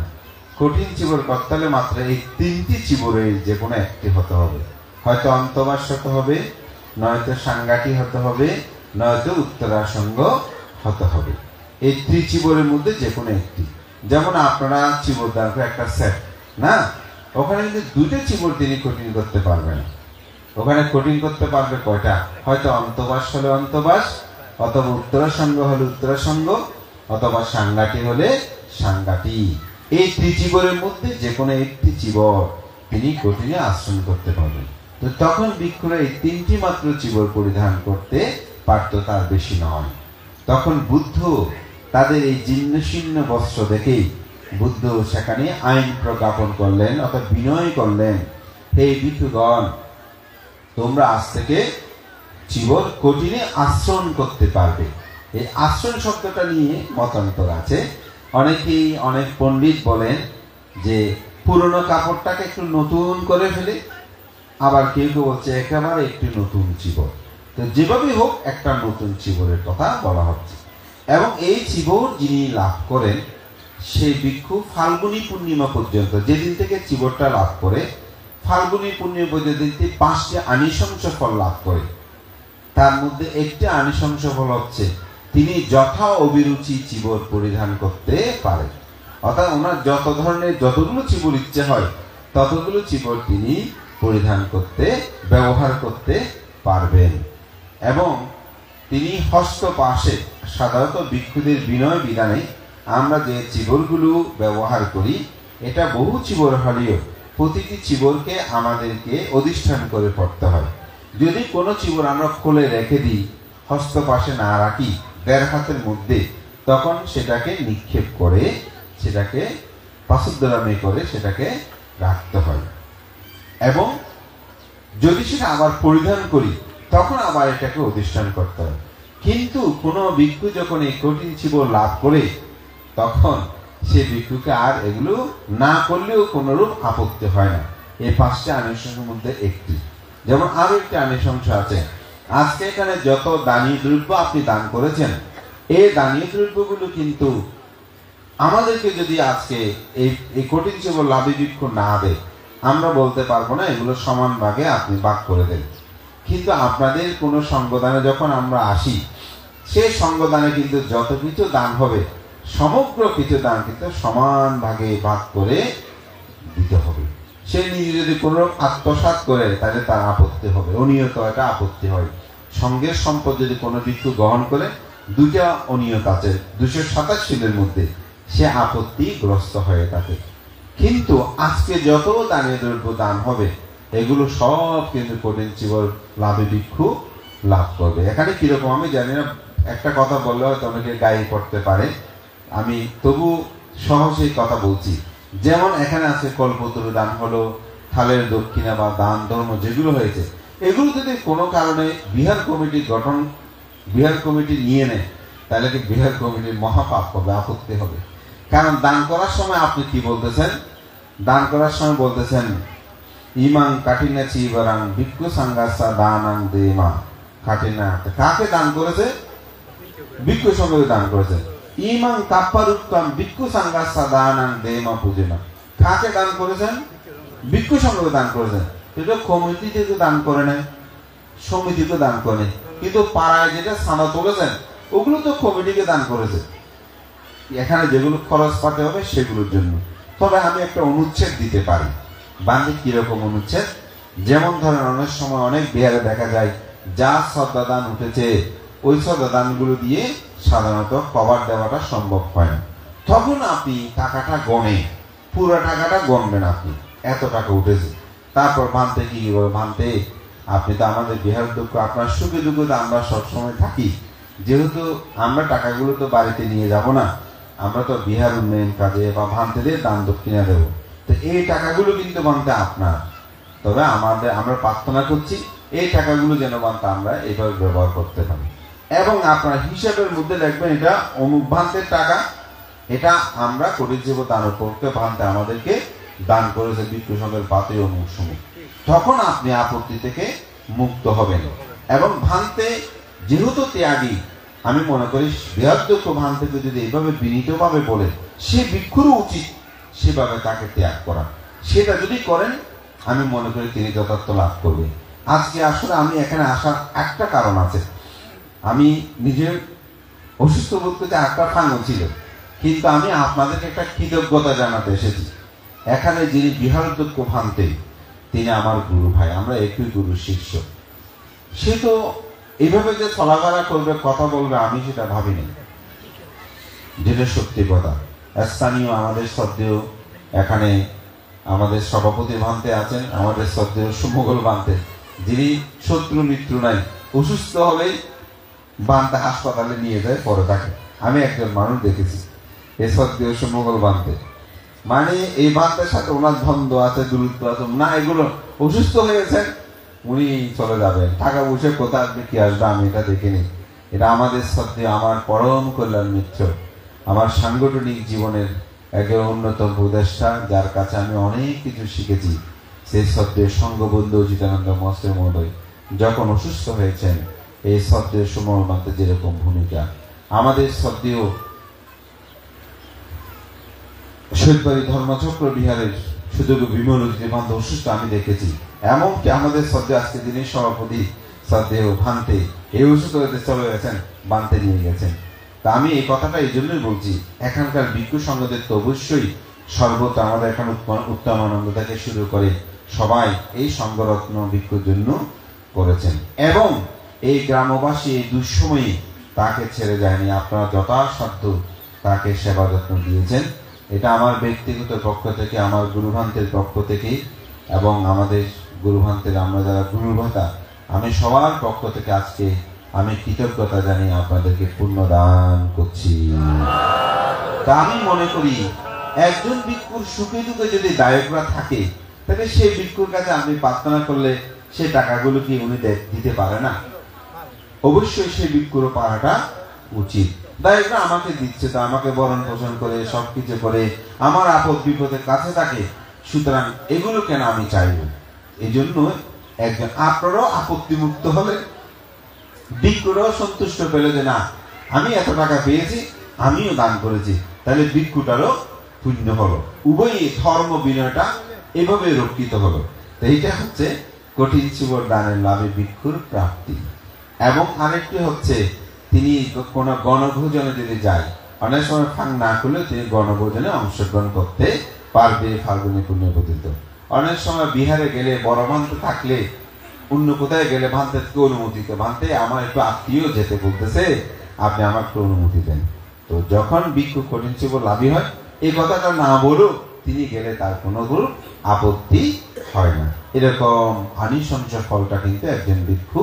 কঠিন চিবর করতে হলে মাত্র এই 3টি চিবরের যে কোনো একটি হতে হবে। হয়তো অন্তবাস হতে হবে, নয়তো সাংঘাটি হতে হবে, নয়তো উত্তরাসঙ্গ হতে হবে। এই ত্রিচিবরের মধ্যে যে কোনো একটি। যেমন আপনারা চিবর দান করে একটা সেট না, ওখানে কিন্তু 2টা চিবর তিনি কঠিন করতে পারবে না। ওখানে কঠিন করতে পারবে কয়টা, হয়তো অন্তবাস হলে অন্তবাস, অথবা উত্তরাসঙ্গ হলে উত্তরাসঙ্গ, অথবা সাংঘাটি হলে সাংঘাটি। এই ত্রিচিবরের মধ্যে যে কোনো একটি চিবর তিনি কঠিনে আশ্রম করতে পারবেন। তো তখন ভিক্ষুরা এই 3টি মাত্র চিবর পরিধান করতে পারত, তার বেশি নয়। তখন বুদ্ধ তাদের এই জীর্ণশীর্ণ বস্ত্র দেখেই বুদ্ধ সেখানে আইন প্রজ্ঞাপন করলেন, অর্থাৎ বিনয় করলেন, হে ভিক্ষুগণ, তোমরা আজ থেকে চিবর কঠিনে আশ্রম করতে পারবে। এই আশ্রম শব্দটা নিয়ে মতান্তর আছে। অনেকেই, অনেক পণ্ডিত বলেন যে পুরনো কাপড়টাকে একটু নতুন করে ফেলে, আবার কেউ কেউ বলছে একেবারে একটি নতুন চিবর। তো যেভাবেই হোক, একটা নতুন চিবরের কথা বলা হচ্ছে। এবং এই চিবর যিনি লাভ করেন, সেই ভিক্ষু ফাল্গুনী পূর্ণিমা পর্যন্ত, যেদিন থেকে চিবরটা লাভ করে, ফাল্গুনী পূর্ণিমা পর্যন্ত 5টি আনিশংস ফল লাভ করে। তার মধ্যে একটি আনিশংস ফল হচ্ছে তিনি যথা অভিরুচি চিবর পরিধান করতে পারেন। অর্থাৎ ওনার যত ধরনের, যতগুলো চিবর ইচ্ছে হয়, ততগুলো চিবর তিনি পরিধান করতে, ব্যবহার করতে পারবেন। এবং তিনি হস্তপাশে, সাধারণত ভিক্ষুদের বিনয় বিধানে আমরা যে চিবরগুলো ব্যবহার করি, এটা বহু চিবর হলেও প্রতিটি চিবরকে আমাদেরকে অধিষ্ঠান করে পড়তে হয়। যদি কোনো চিবর আমরা খুলে রেখে দিই, হস্তপাশে না রাখি, 1.5 হাতের মধ্যে, তখন সেটাকে নিক্ষেপ করে, সেটাকে পাশুদ্দরামে করে সেটাকে রাখতে হয়। এবং যদি সেটা আবার পরিধান করি, তখন আবার এটাকে অধিষ্ঠান করতে হয়। কিন্তু কোনো ভিক্ষু যখন এই কঠিন চিবর লাভ করে, তখন সে ভিক্ষুকে আর এগুলো না করলেও কোনরূপ আপত্তি হয় না। এই 5টি আনিশংসের মধ্যে একটি। যেমন আরো একটি আনিশংস আছে, আজকে এখানে যত দানী দ্রব্য আপনি দান করেছেন, এই দানী দ্রব্যগুলো কিন্তু আমাদেরকে যদি আজকে এই কঠিন চিবর লাভী ভিক্ষু না দেয়, আমরা বলতে পারবো না এগুলো সমান ভাগে আপনি ভাগ করে দেন। কিন্তু আপনাদের কোনো সঙ্গদানে যখন আমরা আসি, সেই সঙ্গদানে কিন্তু যত কিছু দান হবে সমগ্র কিছু দান কিন্তু সমান ভাগে ভাগ করে দিতে হবে। সে নিজে যদি কোনো আত্মসাৎ করে তাহলে তার আপত্তি হবে, অনিয়ত একটা আপত্তি হয়। সঙ্গের সম্পদ যদি কোনো ভিক্ষু গ্রহণ করে, দুটা অনিয়ত আছে 287 মধ্যে, সে আপত্তিগ্রস্ত হয়ে থাকে। কিন্তু আজকে যত দানের দ্রব্য দান হবে এগুলো সব কিন্তু কঠিন জীবন লাভে ভিক্ষু লাভ করবে। এখানে কিরকম আমি জানি না, একটা কথা বললে হয়তো অনেকে গায়ে পড়তে পারে, আমি তবু সহজেই কথা বলছি। যেমন এখানে আছে কল্পতরু দান হলো, থালের দক্ষিণা বা দান ধর্ম যেগুলো হয়েছে, এগুলো যদি কোনো কারণে বিহার কমিটি নিয়ে নেয় তাহলে কি বিহার কমিটির মহাপাপ হবে, আপত্তি হবে। কারণ দান করার সময় আপনি কি বলতেছেন? দান করার সময় বলতেছেন ইমাং কাঠিনা চিবারাং ভিক্ষু সাঙ্গাসা দানাং দেমা কাঠিনা। কাকে দান করেছে? ভিক্ষু সঙ্গে দান করেছে। ইমাং কাপ্পারুত্তম ভিক্ষু সাঙ্গাসা দানাং দেমা পূজনা। কাকে দান করেছেন? ভিক্ষু সঙ্গে দান করেছেন। এটা কমিটিতে তো দান করে নাই, সমিতিকে দান করে, কিন্তু পাড়ায় যেটা সাদা তুলেছেন ওগুলো তো কমিটিকে দান করেছে। এখানে যেগুলো খরচ পাতে হবে সেগুলোর জন্য। তবে আমি একটা অনুচ্ছেদ দিতে পারি। বান্ধে কিরকম অনুচ্ছেদ? যেমন ধরেন অনেক সময় অনেক বিহারে দেখা যায় যা শ্রদ্ধাদান উঠেছে ওই শ্রদ্ধাদানগুলো দিয়ে সাধারণত কভার দেওয়াটা সম্ভব হয় না। তখন আপনি টাকাটা গণে, পুরো টাকাটা গণবেন, আপনি এত টাকা উঠেছে। তারপর ভান্তে কি বলে, ভান্তে আপনি তো আমাদের বিহার দুঃখ, আপনার সুখে দুঃখে তো আমরা সবসময় থাকি, যেহেতু আমরা টাকাগুলো তো বাড়িতে নিয়ে যাব না, আমরা তো বিহার উন্নয়ন কাজে বা ভান্তে দিয়ে দান দক্ষিণা দেবো, তো এই টাকাগুলো কিন্তু ভান্তে আপনার। তবে আমরা প্রার্থনা করছি এই টাকাগুলো যেন ভান্তে আমরা এইভাবে ব্যবহার করতে পারি, এবং আপনার হিসাবের মধ্যে দেখবেন এটা অমুক ভান্তের টাকা, এটা আমরা কোটির জীব দান করতে ভান্তে আমাদেরকে দান করেছে ভিক্ষু সংঘের পাতে অমুক সময়। তখন আপনি আপত্তি থেকে মুক্ত হবেন। এবং ভান্তে যেহেতু ত্যাগী, আমি মনে করি বৃহত্তক্ষ ভান্তেকে যদি এইভাবে বিনীতভাবে বলে, সে ভিক্ষুরও উচিত সেভাবে তাকে ত্যাগ করা। সেটা যদি করেন আমি মনে করি তিনি যথার্থ লাভ করবে। আজকে আসলে আমি এখানে আসার একটা কারণ আছে, আমি নিজের অসুস্থ বোধ করতে একটা ফাঙ্গন ছিল, কিন্তু আমি আপনাদেরকে একটা কৃতজ্ঞতা জানাতে এসেছি। এখানে যিনি বিহারোদ্যোগ্য ভান্তে তিনি আমার গুরু ভাই, আমরা একই গুরু শিষ্য। সে তো এইভাবে যে চলাফেরা করবে, কথা বলবে, আমি সেটা ভাবিনি, যেটা সত্যি কথা। স্থানীয় আমাদের শ্রদ্ধেয় এখানে আমাদের সভাপতি ভান্তে আছেন, আমাদের শ্রদ্ধেয় সুমঙ্গল ভান্তে, যিনি শত্রু মিত্র নাই, অসুস্থ হলেই ভান্তে হাসপাতালে নিয়ে যায়, পরে থাকে। আমি একজন মানুষ দেখেছি এই শ্রদ্ধেয় সুমঙ্গল ভান্তে, মানে এই ভান্তের সাথে ওনার দ্বন্দ্ব আছে, দূরত্ব আছে না, এগুলো অসুস্থ হয়েছেন উনি চলে যাবেন, টাকা পয়সা কোথা আসবে কি আসবে আমি এটা দেখিনি। এটা আমাদের শ্রদ্ধেয়, আমার পরম কল্যাণ মিত্র, আমার সাংগঠনিক জীবনের একজন অন্যতম উপদেষ্টা, যার কাছে আমি অনেক কিছু শিখেছি। সেই শ্রদ্ধেয় সঙ্গবন্ধু চিদানন্দ মস্তের মহোদয় যখন অসুস্থ হয়েছেন, এই শ্রদ্ধেয় সুমঙ্গল ভান্তে যেরকম ভূমিকা, আমাদের শ্রদ্ধেয় শৈলবাড়ি ধর্মচক্র বিহারের সুযোগ বিমল ভান্তে অসুস্থ আমি দেখেছি। এমনকি আমাদের শ্রদ্ধেয় আজকে যিনি সভাপতি শ্রদ্ধেয় ভান্তে এই অসুস্থ হতে চলে গেছেন, ভান্তে নিয়ে গেছেন। তা আমি এই কথাটা এই জন্যই বলছি, এখানকার ভিক্ষু সংঘদের তো অবশ্যই সর্বত্র আমাদের এখানে উত্তমানন্দ থেকে শুরু করে সবাই এই সংঘরত্ন ভিক্ষুর জন্য করেছেন, এবং এই গ্রামবাসী এই দুঃসময়ে তাকে ছেড়ে যায়নি। আপনারা যথাসাধ্য তাকে সেবা যত্ন দিয়েছেন। এটা আমার ব্যক্তিগত পক্ষ থেকে, আমার গুরুভান্তের পক্ষ থেকে, এবং আমাদের গুরুভান্তের আমরা যারা গুরুভাতা, আমি সবার পক্ষ থেকে আজকে আমি কৃতজ্ঞতা জানিয়ে আপনাদেরকে পুণ্যদান করছি। তা আমি মনে করি একজন ভিক্ষুর সুখে দুঃখে যদি দায়করা থাকে, তাহলে সেই ভিক্ষুর কাছে আপনি প্রার্থনা করলে সে টাকাগুলো কি উনি দিতে পারে না? অবশ্যই সেই ভিক্ষুরও পাওয়াটা উচিত। দায়করা আমাকে দিচ্ছে, তো আমাকে বরণ পোষণ করে সবকিছু করে আমার আপদ বিপদের কাছে থাকে, সুতরাং এগুলো কেন আমি চাইব? এই জন্য একজন আপনারও আপত্তি মুক্ত হলে, ভিক্ষুরাও সন্তুষ্ট পেলে যে না আমি এত টাকা পেয়েছি, আমিও দান করেছি, তাহলে ভিক্ষুটারও পুণ্য হলো। উভয়ই ধর্ম বিনয়টা এভাবে রক্ষিত হলো। তো এইটা হচ্ছে কঠিন চিবর দানের লাভে ভিক্ষুর প্রাপ্তি। এবং আরেকটি হচ্ছে তিনি কোনো গণভোজনে যদি যায়, অনেক সময় ফাং না করলে তিনি গণভোজনে অংশগ্রহণ করতে পারবে ফাল্গুনী পুণ্যপতিত। অনেক সময় বিহারে গেলে বড় ভান্তে থাকলে, অন্য কোথায় গেলে ভান্তে থেকে অনুমতি তো, ভান্তে আমার একটু আত্মীয় যেতে বলতেছে, আপনি আমার একটু অনুমতি দেন। তো যখন ভিক্ষু কঠিন চিবর লাভী হয়, এই কথাটা না বলেও তিনি গেলে তার কোনো আপত্তি হয় না। এরকম আনিসংস ফলটা কিন্তু একজন ভিক্ষু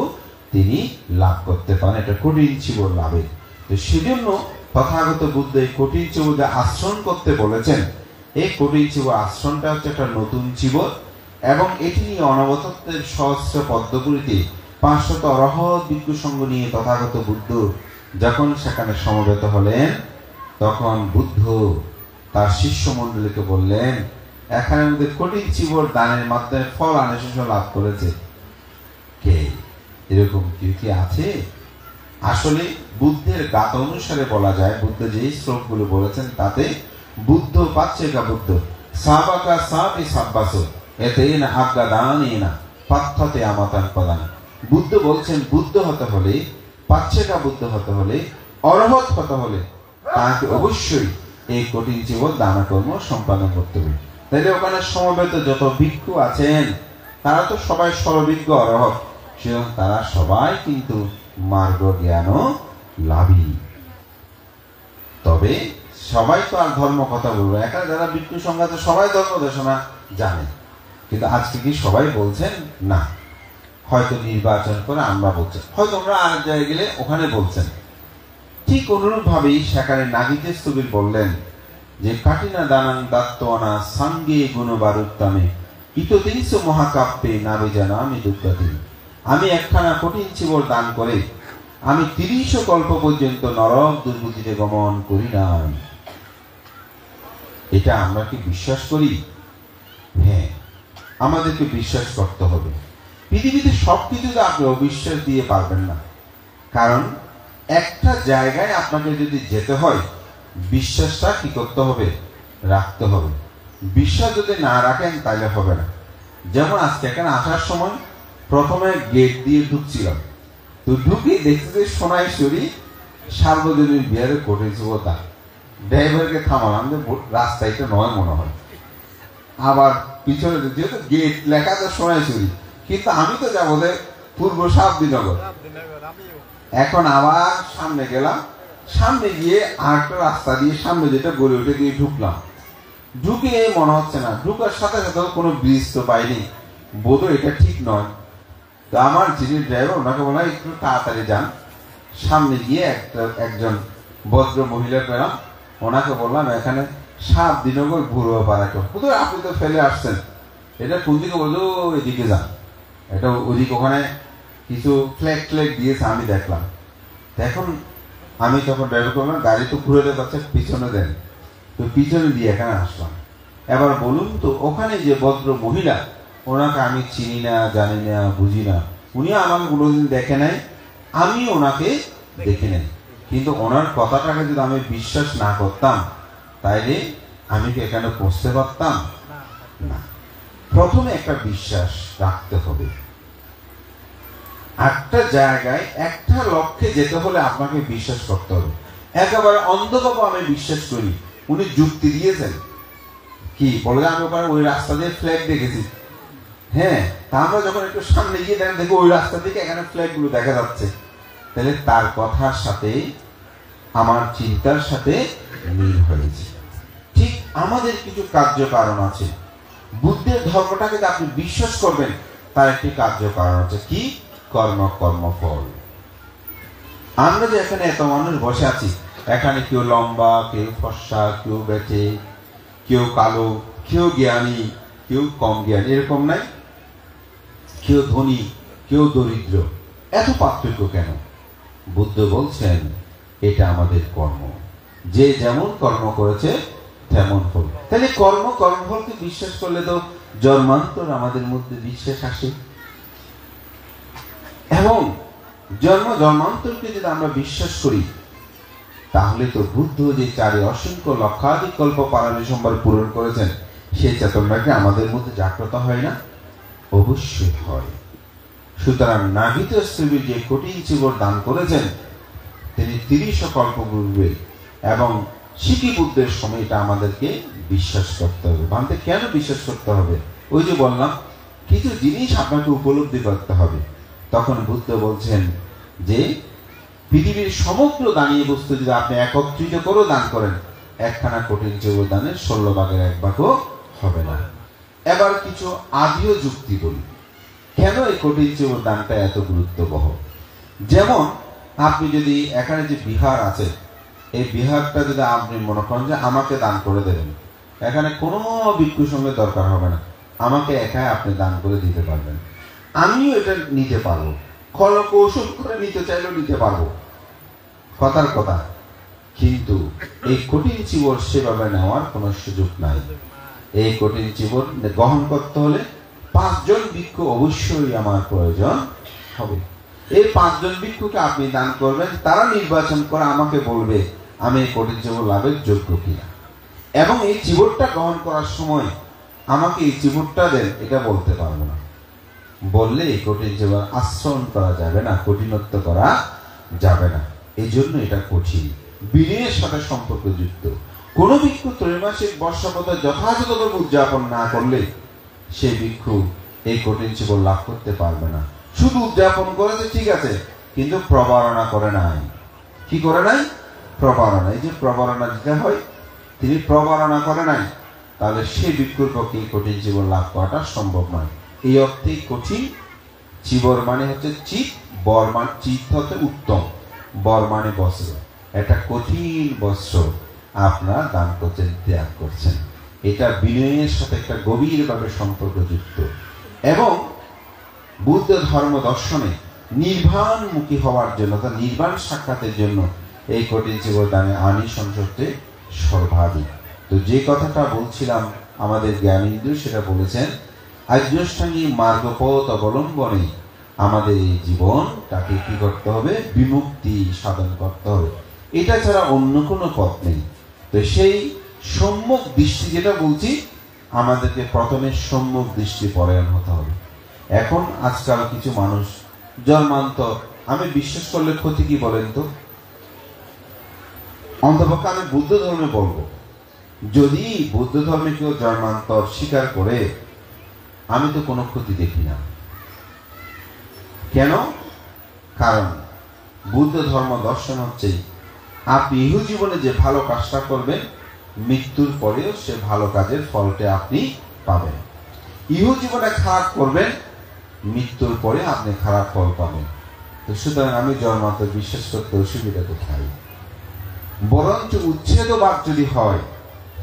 তিনি লাভ করতে পারেন, এটা কঠিন চিবর লাভে। তো সেজন্য তথাগত বুদ্ধ এই কঠিন চিবর যে আশ্রম করতে বলেছেন, এই কঠিন চিবর আশ্রমটা হচ্ছে একটা নতুন চিবর, এবং এটি নিয়ে অনবতত্ত্বের সহস্র পদ্মগুলিতে 500 অরহৎ ভিক্ষু সঙ্গ নিয়ে তথাগত বুদ্ধ যখন সেখানে সমবেত হলেন, তখন বুদ্ধ তার শিষ্য মন্ডলীকে বললেন, এখানে আমাদের কঠিন চিবর দানের মাধ্যমে ফল আনিসংস লাভ করেছে কে? এরকম কেউ কি আছে? আসলে বুদ্ধের গাথা অনুসারে বলা যায়, বুদ্ধ যে শ্লোকগুলো বলেছেন তাতে বুদ্ধ পাচ্ছেকা বুদ্ধ সাবাকা সাপি সাব্বাস এতেন আজ্ঞাদানেনা পাঠ্যতে আমাতান প্রদান। বুদ্ধ বলছেন বুদ্ধ হতে হলে, পাচ্ছেকা বুদ্ধ হতে হলে, অরহৎ হতে হলে তাকে অবশ্যই এই কঠিন চিবর দান কর্ম সম্পাদন করতে হবে। তাইলে ওখানে সমবেত যত ভিক্ষু আছেন তারা তো সবাই সর্ববিজ্ঞ অরহৎ, সুতরাং তারা সবাই কিন্তু মার্গ জ্ঞান লাভী। তবে সবাই তো আর ধর্ম কথা বলবে, এখানে যারা ভিক্ষু সংঘাত সবাই ধর্ম দেশনা জানে, কিন্তু আজকে কি সবাই বলছেন? না, হয়তো নির্বাচন করে আমরা বলছেন, হয়তো আমরা আরেক জায়গায় গেলে ওখানে বলছেন। ঠিক অনুরূপ ভাবেই সেখানে নাগিতে স্থবির বললেন যে কাটিনা দানাং দাত্তনা সাঙ্গে গুণবারুত্তমে ইততিংস মহাকাব্যে নাবে জানা আমি দুর্গতি। আমি একখানা কঠিন চিবর দান করে আমি 30 কল্প পর্যন্ত নরক দুর্গতিতে গমন করি নাই। এটা আমরা কি বিশ্বাস করি? হ্যাঁ, আমাদেরকে বিশ্বাস করতে হবে। পৃথিবীতে সবকিছুতে আপনি অবিশ্বাস দিয়ে পারবেন না, কারণ একটা জায়গায় আপনাকে যদি যেতে হয় বিশ্বাসটা কি করতে হবে? রাখতে হবে। বিশ্বাস যদি না রাখেন তাহলে হবে না। যেমন আজকে এখানে আসার সময় প্রথমে গেট দিয়ে ঢুকছিলাম, তো ঢুকে দেখছি যে সোনাইশ্বরী সার্বজনীন বিহারে ঘটেছে তা ড্রাইভারকে থামালাম যে রাস্তা এটা নয় মনে হয়, আবার পিছনে যেহেতু গেট লেখা তো সোনাইশ্বরী, কিন্তু আমি তো যাবো যে পূর্ব সাবদিনগর। এখন আবার সামনে গেলাম, সামনে গিয়ে আরেকটা রাস্তা দিয়ে সামনে যেটা গড়ে উঠে দিয়ে ঢুকলাম, ঢুকে মনে হচ্ছে না, ঢুকার সাথে সাথে কোনো ব্রিজ তো পাইনি, বোধহয় এটা ঠিক নয়। তো আমার যিনি ড্রাইভার ওনাকে বললাম একটু তাড়াতাড়ি যান। সামনে গিয়ে একজন ভদ্র মহিলা পেলাম, ওনাকে বললাম এখানে সাবদিনগর ঘুরবো পারা কেউ, কোথায় আপনি তো ফেলে আসছেন, এটা কোন দিকে? বললো এদিকে যান, এটা ওদিকে ওখানে কিছু ফ্ল্যাগ ফ্ল্যাগ দিয়েছে আমি দেখলাম। এখন আমি তখন ড্রাইভার করলাম গাড়ি তো ঘুরে যাচ্ছে, পিছনে দেন। তো পিছনে দিয়ে এখানে আসলাম। এবার বলুন তো ওখানে যে ভদ্র মহিলা, ওনাকে আমি চিনি না, জানি না, বুঝি না, উনি আমাকে কোনোদিন দেখে নাই, আমি ওনাকে দেখে নাই, কিন্তু ওনার কথাটাকে যদি আমি বিশ্বাস না করতাম তাইলে আমি কি এখানে পৌঁছতে পারতাম না। প্রথমে একটা বিশ্বাস রাখতে হবে। একটা জায়গায় একটা লক্ষ্যে যেতে হলে আপনাকে বিশ্বাস করতে হবে। একেবারে অন্ধভাবে আমি বিশ্বাস করি, উনি যুক্তি দিয়েছেন কি বলে, আমি ওখানে ওই রাস্তা দিয়ে ফ্ল্যাগ দেখেছি। হ্যাঁ, তা আমরা যখন একটু সামনে গিয়ে দেখো ওই রাস্তা থেকে এখানে ফ্ল্যাগ গুলো দেখা যাচ্ছে, তাহলে তার কথার সাথে আমার চিন্তার সাথে মিল হয়েছে। ঠিক আমাদের কিছু কার্য কারণ আছে। বুদ্ধের ধর্মটাকে আপনি বিশ্বাস করবেন, তার একটি কার্য কারণ আছে কি? কর্ম, কর্মফল। আমরা যে এখানে এত মানুষ বসে আছি, এখানে কেউ লম্বা, কেউ ফর্সা, কেউ বেটে, কেউ কালো, কেউ জ্ঞানী, কেউ কম জ্ঞানী, এরকম নাই। কেউ ধনী, কেউ দরিদ্র, এত পার্থক্য কেন? বুদ্ধ বলছেন এটা আমাদের কর্ম, যে যেমন কর্ম করেছে তেমন ফল। তাহলে কর্ম, কর্মফলকে বিশ্বাস করলে তো জন্মান্তর আমাদের মধ্যে বিশ্বাস আসে, এবং জন্ম জন্মান্তরকে যদি আমরা বিশ্বাস করি তাহলে তো বুদ্ধ যে 4 অসংখ্য লক্ষাধিক কল্প পারানি সম্ভার পূরণ করেছেন, সেই চেতনাকে আমাদের মধ্যে জাগ্রত হয় না? অবশ্যই হয়। সুতরাং নাভিত শ্রীবীর যে কঠিন চিবর দান করেছেন, তিনি 30 কল্প পূর্বে এবং শিখি বুদ্ধের সময় এটা আমাদেরকে বিশ্বাস করতে হবে। ভাবতে কেন বিশ্বাস করতে হবে? ওই যে বললাম, কিছু জিনিস আপনাকে উপলব্ধি করতে হবে। তখন বুদ্ধ বলছেন যে পৃথিবীর সমগ্র দানীয় বস্তু যদি আপনি একত্রিত করে দান করেন, একখানা কঠিন চিবর দানের 16 ভাগের 1 ভাগও হবে না। এবার কিছু আদিও যুক্তি বলি, কেন এই কঠিন চিবর দানটা এত গুরুত্ববহ। যেমন আপনি যদি এখানে যে বিহার আছে, এই বিহারটা যদি আপনি মনে করেন যে আমাকে দান করে দেবেন, এখানে কোনো ভিক্ষুর সঙ্গে দরকার হবে না, আমাকে একাই আপনি দান করে দিতে পারবেন, আমিও এটা নিতে পারবো, কৌশল করে নিতে চাইলেও নিতে পারবো, কথার কথা। কিন্তু এই কঠিন চিবর সেভাবে নেওয়ার কোনো সুযোগ নাই। এই কঠিন চিবর গ্রহণ করতে হলে 5 জন ভিক্ষু অবশ্যই আমার প্রয়োজন হবে। এই 5 জন ভিক্ষুকে আপনি দান করবেন, তারা নির্বাচন করে আমাকে বলবে আমি এই কঠিন চিবর লাভের যোগ্য কিনা, এবং এই চিবরটা গ্রহণ করার সময় আমাকে এই চিবরটা দেন এটা বলতে পারবো না। বললে এই কঠিন চিবর আশ্রয়ণ করা যাবে না, কঠিনত্ব করা যাবে না। এই জন্য এটা কঠিন, বিনয়ের সাথে সম্পর্কযুক্ত। কোন ভিক্ষু ত্রৈমাসিক বর্ষপথে যথাযথভাবে উদযাপন না করলে সেই ভিক্ষু এই কঠিন চিবর লাভ করতে পারবে না। শুধু উদযাপন করেছে ঠিক আছে, কিন্তু প্রবারণা করে নাই। কি করে নাই? প্রবারণা। এই যে প্রবারণা যেটা হয়, তিনি প্রবারণা করে নাই, তাহলে সেই ভিক্ষুর পক্ষে কঠিন চিবর লাভ করাটা সম্ভব নয়। এই অর্থে কঠিন চিবর মানে হচ্ছে চিত, বর মানে চিত হতে উত্তম, বর মানে বস্ত্র। একটা কঠিন বস্ত্র আপনারা দান করছেন, ত্যাগ করছেন। এটা বিনয়ের সাথে একটা গভীরভাবে সম্পর্কযুক্ত। এবং বুদ্ধ ধর্ম দর্শনে নির্বাণমুখী হওয়ার জন্য, তা নির্বাণ সাক্ষাতের জন্য এই কঠিন চিবর দানে আনিসংস হচ্ছে সর্বাধিক। তো যে কথাটা বলছিলাম আমাদের জ্ঞানেন্দ্র সেটা বলেছেন, আর্যাষ্টাঙ্গিক মার্গপথ অবলম্বনে আমাদের এই জীবনটাকে কি করতে হবে? বিমুক্তি সাধন করতে হবে। এটা ছাড়া অন্য কোনো পথ নেই। তো সেই সম্যক দৃষ্টি যেটা বলছি, আমাদেরকে প্রথমে সম্যক দৃষ্টি পরায়ণ হতে হবে। এখন আজকাল কিছু মানুষ জন্মান্তর আমি বিশ্বাস করলে ক্ষতি কি বলেন তো? অন্তপক্ষে আমি বুদ্ধ ধর্মে বলবো, যদি বুদ্ধ ধর্মে কেউ জন্মান্তর স্বীকার করে, আমি তো কোনো ক্ষতি দেখি না। কেন? কারণ বুদ্ধ ধর্ম দর্শন হচ্ছে আপনি ইহ জীবনে যে ভালো কাজটা করবেন, মৃত্যুর পরেও সে ভালো কাজের ফলটা আপনি পাবেন। ইহ জীবনে খারাপ করবেন, মৃত্যুর পরে আপনি খারাপ ফল পাবেন। তো সুতরাং আমি জন্মান্তর বিশ্বাস করতে অসুবিধা কোথায়? বরঞ্চ উচ্ছেদবাদ যদি হয়,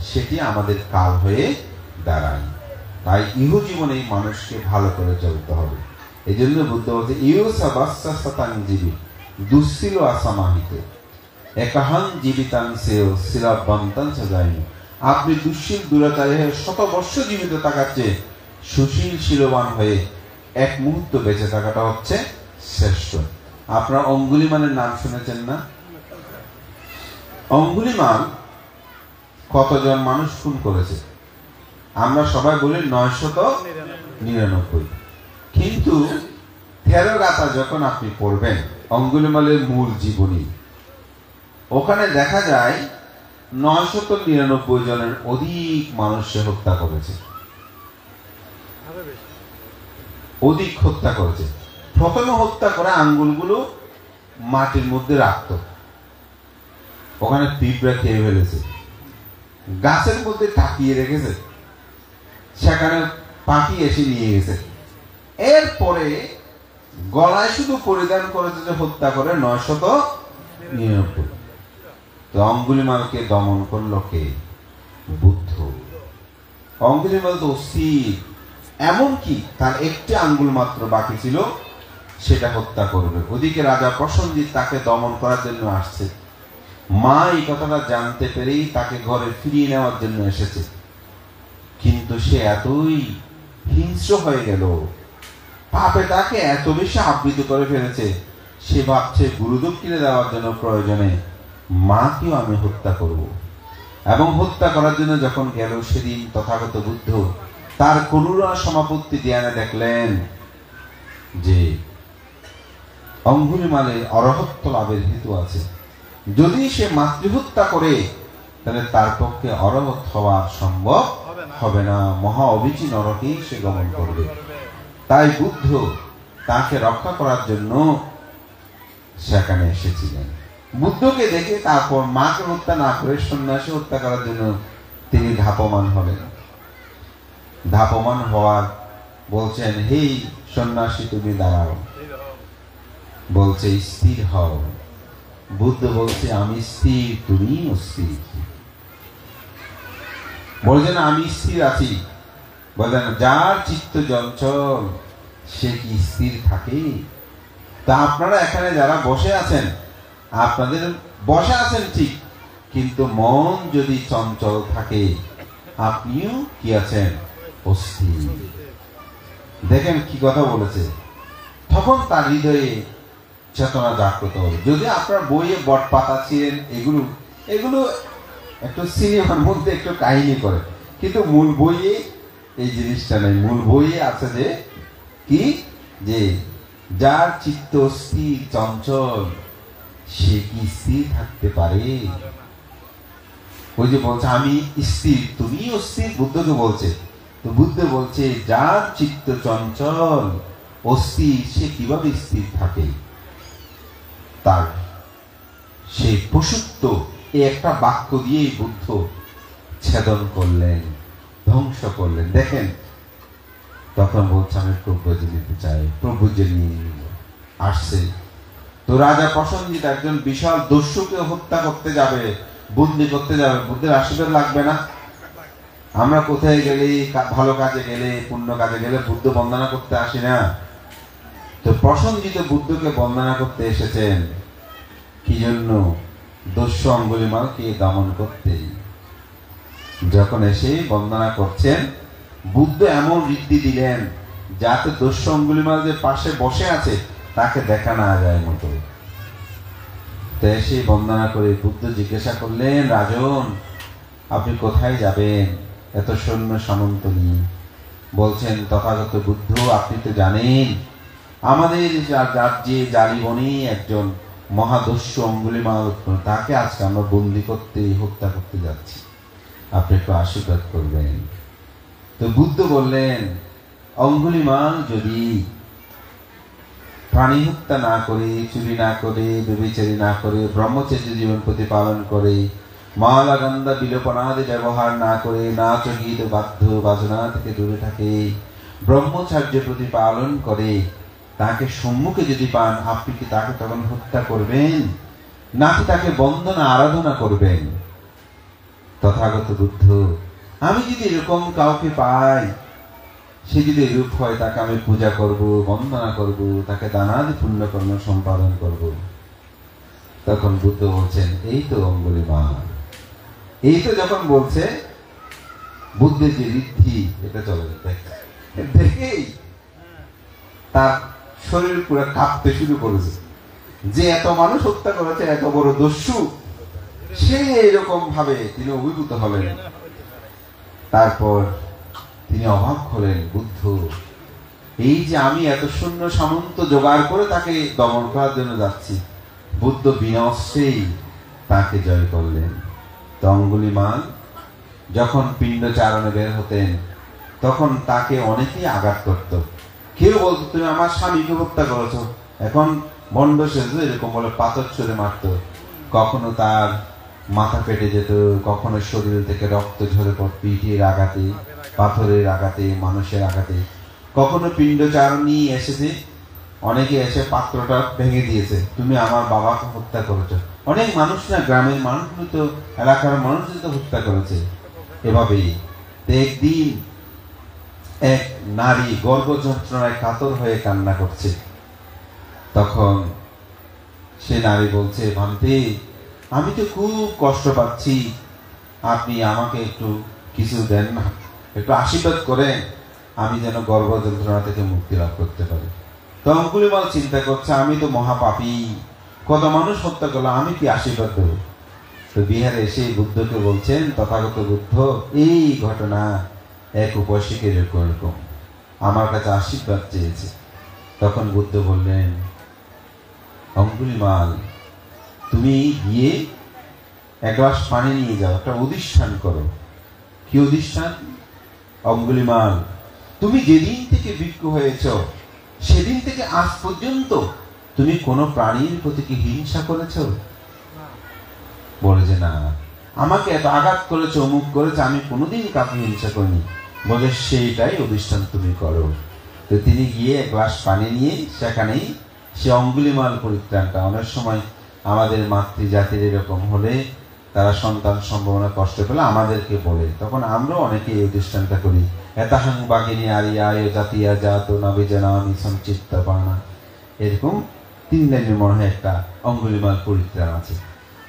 সেটি আমাদের কাল হয়ে দাঁড়ায়। তাই ইহ জীবনে মানুষকে ভালো করে চলতে হবে। এই জন্য বুদ্ধ বলছে ইহসাবাস্তাং দুঃশীল আসামাহিত একাহাং জীবিতাং সেও শিলাবন্তাং সাজায়নি। আপনি দুঃশীল দুরাচারী হয়ে 100 বর্ষ জীবিত থাকার চেয়ে সুশীল শীলবান হয়ে 1 মুহূর্ত বেঁচে থাকাটা হচ্ছে শ্রেষ্ঠ। আপনারা অঙ্গুলিমানের নাম শুনেছেন না? অঙ্গুলিমান কতজন মানুষ খুন করেছে? আমরা সবাই বলি 999। কিন্তু 13 গাথা যখন আপনি পড়বেন অঙ্গুলিমালের মূল জীবনী, ওখানে দেখা যায় 999 জনের অধিক মানুষকে হত্যা করেছে, অধিক হত্যা করেছে। প্রথমে হত্যা করে আঙ্গুলগুলো মাটির মধ্যে রাখত, ওখানে পিঁপড়া খেয়ে ফেলেছে। গাছের মধ্যে তাকিয়ে রেখেছে, সেখানে পাখি এসে নিয়ে গেছে। এরপরে গলায় শুধু পরিধান করেছে যে হত্যা করে 999। তো অঙ্গুলিমালকে দমন করলো কে? বুদ্ধ। অঙ্গুলিমাল তো অস্থির, এমনকি তার একটি আঙ্গুল মাত্র বাকি ছিল, সেটা হত্যা করবে। ওদিকে রাজা প্রসেনজিৎ তাকে দমন করার জন্য আসছে। মা এই কথাটা জানতে পেরেই তাকে ঘরে ফিরিয়ে নেওয়ার জন্য এসেছে। কিন্তু সে এতই হিংস্র হয়ে গেল, পাপে তাকে এত বেশি আবৃত করে ফেলেছে, সে ভাবছে গুরুদক্ষিণে দেওয়ার জন্য প্রয়োজনে মাকেও আমি হত্যা করব। এবং হত্যা করার জন্য যখন গেল, সেদিন তথাগত বুদ্ধ তার করুণা সমাপত্তি ধ্যানে দেখলেন যে অঙ্গুলিমালের অরহত্ব লাভের হেতু আছে। যদি সে মাতৃহত্যা করে তাহলে তার পক্ষে অরহত হওয়া সম্ভব হবে না, মহা অবিচি নরকেই সে গমন করবে। তাই বুদ্ধ তাকে রক্ষা করার জন্য সেখানে এসেছিলেন। বুদ্ধকে দেখে তারপর মাকে হত্যা না করে সন্ন্যাসী হত্যা করার জন্য তিনি ধাপমান হলেন। ধাপমান হওয়ার বলছেন, হে সন্ন্যাসী তুমি দাঁড়াও। বলছে স্থির হও। বুদ্ধ বলছে আমি স্থির, তুমি অস্থির। বলছেন আমি স্থির আছি। বলেন যার চিত্ত চঞ্চল সে কি স্থির থাকে? তা আপনারা এখানে যারা বসে আছেন, আপনাদের বসে আছেন ঠিক, কিন্তু মন যদি চঞ্চল থাকে আপনিও কি আছেন? অস্থির। দেখেন কি কথা বলেছে। তখন তার হৃদয়ে চেতনা জাগ্রত হবে। যদি আপনার বইয়ে বট পাতা ছিলেন, এগুলো একটু সিনেমার মধ্যে একটু কাহিনী করে, কিন্তু মূল বইয়ে এই জিনিসটা নেই। মূল বইয়ে আছে যে কি, যে যার চিত্ত স্থির চঞ্চল সে কি স্থির থাকতে পারে? ওই যে বলছে আমি স্থির, তুমি অস্থির, বুদ্ধকে বলছে। তো বুদ্ধ বলছে যার চিত্ত চঞ্চল অস্থির সে কিভাবে স্থির থাকে? তার সেই পশুত্ব এই একটা বাক্য দিয়েই বুদ্ধ ছেদন করলেন, ধ্বংস করলেন। দেখেন তখন বলছে আমি প্রভুজি নিতে চাই। প্রভুজি নিয়ে আসছে। তো রাজা প্রসেনজিৎ একজন বিশাল দস্যুকে হত্যা করতে যাবে, বন্দি করতে যাবে। বুদ্ধের আশীর্বাদ লাগবে না? আমরা কোথায় গেলে, ভালো কাজে গেলে, পুণ্য কাজে গেলে বুদ্ধ বন্দনা করতে আসি না? তো প্রসেনজিৎ বুদ্ধকে বন্দনা করতে এসেছেন কি জন্য? দস্যু অঙ্গুলিমালকে দমন করতে। যখন এসে বন্দনা করছেন, বুদ্ধ এমন ঋদ্ধি দিলেন যাতে দস্যু অঙ্গুলিমাল যে পাশে বসে আছে তাকে দেখা না যায় মতো। তো এসে বন্দনা করে বুদ্ধ জিজ্ঞাসা করলেন, রাজন আপনি কোথায় যাবেন এত সৈন্য সামন্ত নিয়ে? বলছেন তথাগত বুদ্ধ আপনি তো জানেন আমাদের রাজ্যে জালিবনে একজন মহাদস্যু অঙ্গুলিমাল, তাকে আজকে আমরা বন্দি করতে, হত্যা করতে যাচ্ছি, আপনি একটু আশীর্বাদ করবেন। তো বুদ্ধ বললেন অঙ্গুলিমাল যদি প্রাণী হত্যা না করে, চুরি না করে, ব্যভিচারী না করে, ব্রহ্মচর্য জীবন প্রতিপালন করে, মালা গন্ধা বিলোপনাদি ব্যবহার না করে, নাচ গীত বাদ্য বাজনা থেকে দূরে থাকে, ব্রহ্মচর্য প্রতিপালন করে, তাকে সম্মুখে যদি পান আপনি কি তাকে তখন হত্যা করবেন নাকি তাকে বন্দনা আরাধনা করবেন? তথাগত বুদ্ধ আমি যদি এরকম কাউকে পাই, সে যদি এরূপ হয় তাকে আমি পূজা করব, বন্দনা করব, তাকে দানাদি পুণ্যকর্ম সম্পাদন করব। তখন বুদ্ধ বলছেন এই তো অঙ্গুলিমাল। এই তো যখন বলছে বুদ্ধের যে ঋদ্ধি এটা চলে দেখেই তার শরীর পুরো কাঁপতে শুরু করেছে যে এত মানুষ হত্যা করেছে, এত বড় দস্যু, সে এরকম ভাবে তিনি অভিভূত হলেন। তারপর তিনি অবাক হলেন, বুদ্ধ এই যে আমি এত শূন্য সামন্ত জোগাড় করে তাকে দমন করার জন্য যাচ্ছি, বুদ্ধ বিনা অস্ত্রেই তাকে জয় করলেন। তো অঙ্গুলিমাল যখন পিণ্ড চারণে বের হতেন তখন তাকে অনেকেই আঘাত করত। কেউ বলতো তুমি আমার স্বামীকে হত্যা করেছো, এখন বন্ড সেজে এরকম বলে পাথর ছুঁড়ে মারত। কখনো তার মাথা ফেটে যেত, কখনো শরীর থেকে রক্ত ঝরে পড়ত, পিঠের আঘাতে, পাথরের আঘাতে, মানুষের আঘাতে। কখনো পিণ্ডচারণ নিয়ে এসেছে, অনেকে এসে পাত্রটা ভেঙে দিয়েছে, তুমি আমার বাবাকে হত্যা করেছো। অনেক মানুষ না, গ্রামের মানুষগুলো তো, এলাকার মানুষদের তো হত্যা করেছে। এভাবেই একদিন এক নারী গর্ভ যন্ত্রণায় কাতর হয়ে কান্না করছে। তখন সে নারী বলছে, ভান্তে আমি তো খুব কষ্ট পাচ্ছি, আপনি আমাকে একটু কিছু দেন না, একটু আশীর্বাদ করেন, আমি যেন গর্ভ যন্ত্রণা থেকে মুক্তি লাভ করতে পারি। তো অঙ্গুলিমাল চিন্তা করছে আমি তো মহাপাপী, কত মানুষ হত্যা করলো, আমি কি আশীর্বাদ দেব? তো বিহারে এসে বুদ্ধকে বলছেন, তথাগত বুদ্ধ, এই ঘটনা এক উপাসকের এরকম আমার কাছে আশীর্বাদ চেয়েছে। তখন বুদ্ধ বললেন, অঙ্গুলিমাল, তুমি গিয়ে এক গ্লাস পানি নিয়ে যাও, একটা অধিষ্ঠান করো। কি অধিষ্ঠান? অঙ্গুলিমাল, তুমি যেদিন থেকে ভিক্ষু হয়েছ সেদিন থেকে আজ পর্যন্ত তুমি কোনো প্রাণীর প্রতি কি হিংসা করেছ? বলে যে না, আমাকে এত আঘাত করেছে, অমুক করেছে, আমি কোনোদিন কাউকে হিংসা করিনি। বলে সেইটাই অধিষ্ঠান তুমি করো। তো তিনি গিয়ে এক গ্লাস পানি নিয়ে সেখানেই সে অঙ্গুলিমাল পরিত্রাণটা। অনেক সময় আমাদের মাতৃজাতির এরকম হলে তারা সন্তান সম্ভাবনা কষ্ট পেলে আমাদেরকে বলে, তখন আমরাও অনেকে এই অধিষ্ঠানটা করি। এতাহাং বাগিনী আরিয়ায় জাতিয়া জাত নাবিজানামি সংচিত্তা পানা, এরকম 3 লাইনের মনে হয় একটা অঙ্গুলিমাল পরিত্রাণ আছে।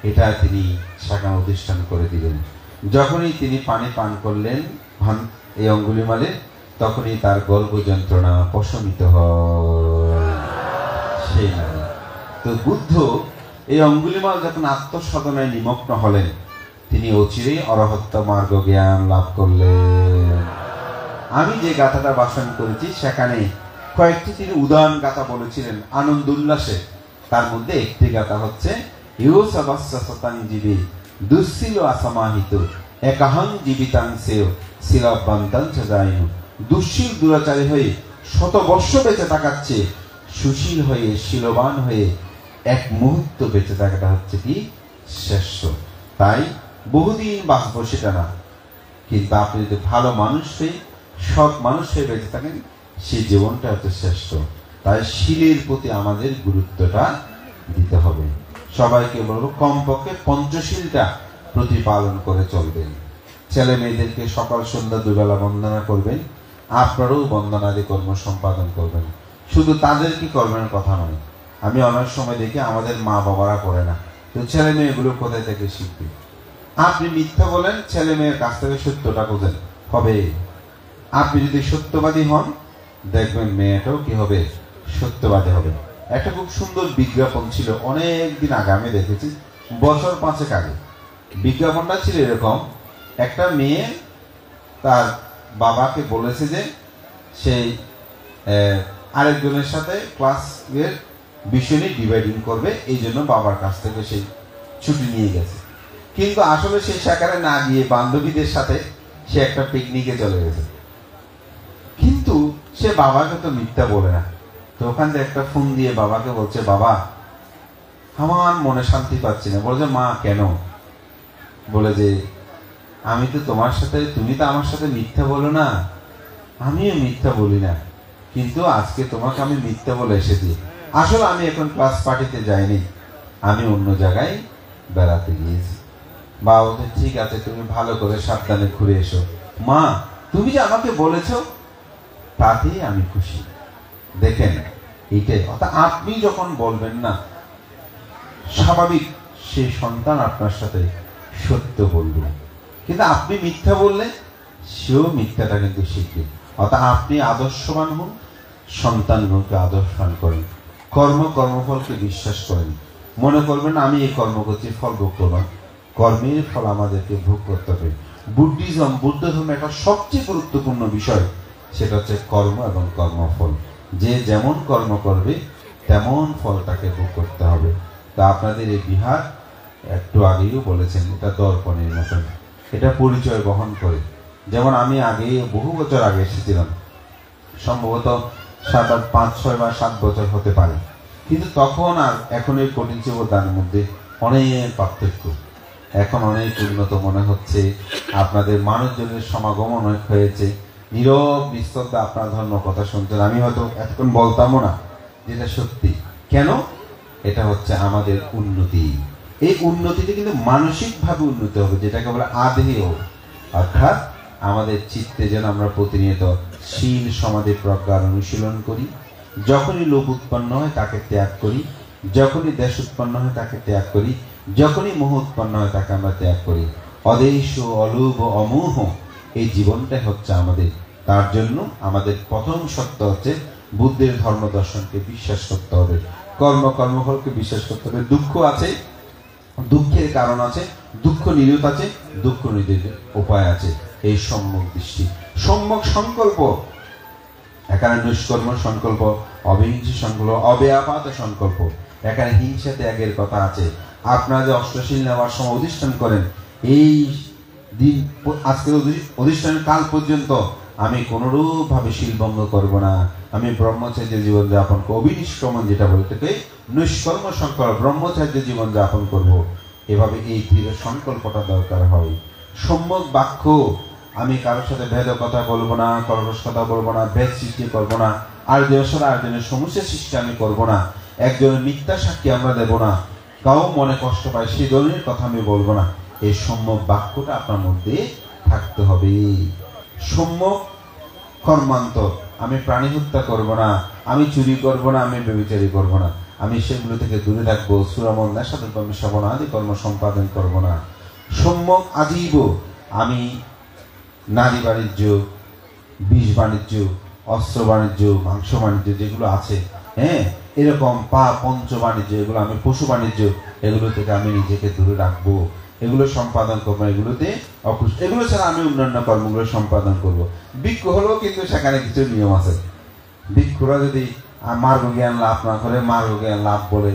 এটা তিনি সেখানে অধিষ্ঠান করে দিলেন। যখনই তিনি পানি পান করলেন এই অঙ্গুলিমালে, তখনই তার গর্ভ যন্ত্রণা প্রশমিত হয়। সেই নারী। তো বুদ্ধ এই অঙ্গুলিমাল যখন আত্মসাধনায় নিমগ্ন হলেন, তিনি অচিরেই অরহত্ত মার্গ জ্ঞান লাভ করলেন। আমি যে গাথাটা বাসন করেছি সেখানে কয়েকটি তিনি উদাহরণ গাথা বলেছিলেন আনন্দ উল্লাসে। তার মধ্যে একটি গাথা হচ্ছে, ইউ সবস্য শতাং জীবী দুঃশীল অসমাহিত একাহং জীবিতাং সেও শিলাবান্তাং সদায়ু। দুঃশীল দুরাচারী হয়ে 100 বর্ষ বেঁচে থাকাচ্ছে সুশীল হয়ে শীলবান হয়ে এক মুহূর্ত বেঁচে থাকাটা হচ্ছে কি শ্রেষ্ঠ। তাই বহুদিন বাঁচবো সেটা না, কিন্তু আপনি যদি ভালো মানুষ হয়ে সৎ মানুষ হয়ে বেঁচে থাকেন, সেই জীবনটা হচ্ছে শ্রেষ্ঠ। তাই শীলের প্রতি আমাদের গুরুত্বটা দিতে হবে। সবাইকে বলবো কমপক্ষে পঞ্চশীলটা প্রতিপালন করে চলবেন। ছেলে মেয়েদেরকে সকাল সন্ধ্যা 2 বেলা বন্দনা করবেন, আপনারাও বন্দনাদি কর্ম সম্পাদন করবেন। শুধু তাদের কি করবেন কথা নয়, আমি অনেক সময় দেখি আমাদের মা বাবারা করে না, তো ছেলে মেয়েগুলো কোথায় থেকে শিখবে? আপনি মিথ্যা বলেন, ছেলে মেয়ের কাছ থেকে সত্যটা বোঝেন হবে। আপনি যদি সত্যবাদী হন, দেখবেন মেয়েটাও কি হবে, সত্যবাদী হবে। একটা খুব সুন্দর বিজ্ঞাপন ছিল অনেক দিন আগে, আমি দেখেছি বছর 5 আগে। বিজ্ঞাপনটা ছিল এরকম, একটা মেয়ে তার বাবাকে বলেছে যে সেই আরেকজনের সাথে ক্লাসের বিষয় নিয়ে ডিভাইডিং করবে, এই জন্য বাবার কাছ থেকে সেই ছুটি নিয়ে গেছে। কিন্তু আসলে সে সেখানে না গিয়ে বান্ধবীদের সাথে সে একটা পিকনিকে চলে গেছে। কিন্তু সে বাবাকে তো মিথ্যা বলে না। তো ওখান থেকে একটা ফোন দিয়ে বাবাকে বলছে, বাবা আমার মনে শান্তি পাচ্ছি না। বলছে, মা কেন? বলে যে আমি তো তোমার সাথে, তুমি তো আমার সাথে মিথ্যা বলো না, আমিও মিথ্যা বলি না, কিন্তু আজকে তোমাকে আমি মিথ্যা বলে এসেছি। আসলে আমি এখন ক্লাস পার্টিতে যাইনি, আমি অন্য জায়গায় বেড়াতে গিয়েছি। বাবা বলছে, ঠিক আছে, তুমি ভালো করে সাবধানে ঘুরে এসো। মা তুমি যে আমাকে বলেছো তাতেই আমি খুশি। দেখেন এইটাই, অর্থাৎ আপনি যখন বলবেন না, স্বাভাবিক সেই সন্তান আপনার সাথে সত্য বলবে। কিন্তু আপনি মিথ্যা বললে সেও মিথ্যাটা কিন্তু শিখবে। অর্থাৎ আপনি আদর্শবান হন, সন্তানগুলোকে আদর্শবান করেন, কর্মফলকে বিশ্বাস করেন। মনে করবেন আমি এই কর্ম করছি, ফল ভোগ করব, কর্মের ফল আমাদেরকে ভোগ করতে হবে। বুদ্ধিজম, বুদ্ধ ধর্ম একটা সবচেয়ে গুরুত্বপূর্ণ বিষয়, সেটা হচ্ছে কর্ম এবং কর্মফল। যে যেমন কর্ম করবে তেমন ফলটাকে ভোগ করতে হবে। তা আপনাদের এই বিহার একটু আগেও বলেছেন, এটা দর্পণের মতন, এটা পরিচয় বহন করে। যেমন আমি আগে বহু বছর আগে এসেছিলাম, সম্ভবত 5, 6 বা 7 বছর হতে পারে, কিন্তু তখন আর এখন এই কঠিন চিবদানের মধ্যে অনেক পার্থক্য। এখন অনেক উন্নত মনে হচ্ছে, আপনাদের মানুষজনের সমাগম অনেক হয়েছে, নীরব নিস্তব্ধ আপনার ধর্ম কথা শুনছেন। আমি হয়তো এতক্ষণ বলতামও না, যেটা সত্যি। কেন? এটা হচ্ছে আমাদের উন্নতি। এই উন্নতিতে কিন্তু মানসিকভাবে উন্নতি হবে, যেটাকে বলে আদেহেয়। অর্থাৎ আমাদের চিত্তে যেন আমরা প্রতিনিয়ত শীল সমাধি প্রজ্ঞার অনুশীলন করি। যখনই লোভ উৎপন্ন হয় তাকে ত্যাগ করি, যখনই দেশ উৎপন্ন হয় তাকে ত্যাগ করি, যখনই মোহ উৎপন্ন হয় তাকে আমরা ত্যাগ করি। অদেশ অলোভ অমোহ, এই জীবনটাই হচ্ছে আমাদের। তার জন্য আমাদের প্রথম সত্য হচ্ছে বুদ্ধের ধর্ম দর্শনকে বিশ্বাস করতে হবে, কর্মফলকে বিশ্বাস করতে হবে। দুঃখ আছে, দুঃখের কারণ আছে, দুঃখ নিরোধ আছে, দুঃখ নিরোধের উপায় আছে। এই সম্যক দৃষ্টি, সম্যক সংকল্প। এখানে নিষ্কর্ম সংকল্প, অবিহিংস সংকল্প, অব্যাপাত সংকল্প। এখানে হিংসা ত্যাগের কথা আছে। আপনারা যে অষ্টশীল নেওয়ার সময় অধিষ্ঠান করেন, এই দিন আজকের অধিষ্ঠানের কাল পর্যন্ত আমি কোনরূপ ভাবে শীলভঙ্গ করব না, আমি ব্রহ্মচর্য জীবন যাপন করব। অবিনিষ্ক্রমণ যেটা বলে থাকে নিষ্কর্ম সংকল্প, ব্রহ্মচর্য জীবন যাপন করব। এভাবে এই দৃঢ় সংকল্পটা দরকার হয়। সম্যক বাক্য, আমি কারোর সাথে ভেদ কথা বলবো না, কলরস কথা বলবো না, ভেদ সৃষ্টি করবো না, আর একজনের সমস্যা সৃষ্টি আমি করবো না, একজনের মিথ্যা সাক্ষী আমরা দেব না, কাউ মনে কষ্ট পায় সেই ধরনের কথা আমি বলবো না। এই সম্যক বাক্যটা আপনার মধ্যে থাকতে হবে। সম্যক কর্মান্তর, আমি প্রাণী হত্যা করব না, আমি চুরি করব না, আমি ব্যভিচারী করব না, আমি সেগুলো থেকে দূরে থাকবো, সুরামন নেশাদ্রব্য সেবন আদি কর্ম সম্পাদন করব না। সম্যক আজীব, আমি নারী বাণিজ্য, বিষ বাণিজ্য, অস্ত্র বাণিজ্য, মাংস বাণিজ্য যেগুলো আছে, হ্যাঁ, এরকম পঞ্চ বাণিজ্য, এগুলো আমি পশু বাণিজ্য, এগুলো থেকে আমি নিজেকে দূরে রাখবো, এগুলো সম্পাদন করবো, এগুলোতে এগুলো ছাড়া আমি অন্যান্য কর্মগুলো সম্পাদন করব। ভিক্ষু হলেও কিন্তু সেখানে কিছু নিয়ম আছে। ভিক্ষুরা যদি মার্গ জ্ঞান লাভ না করে, মার্গ জ্ঞান লাভ বলে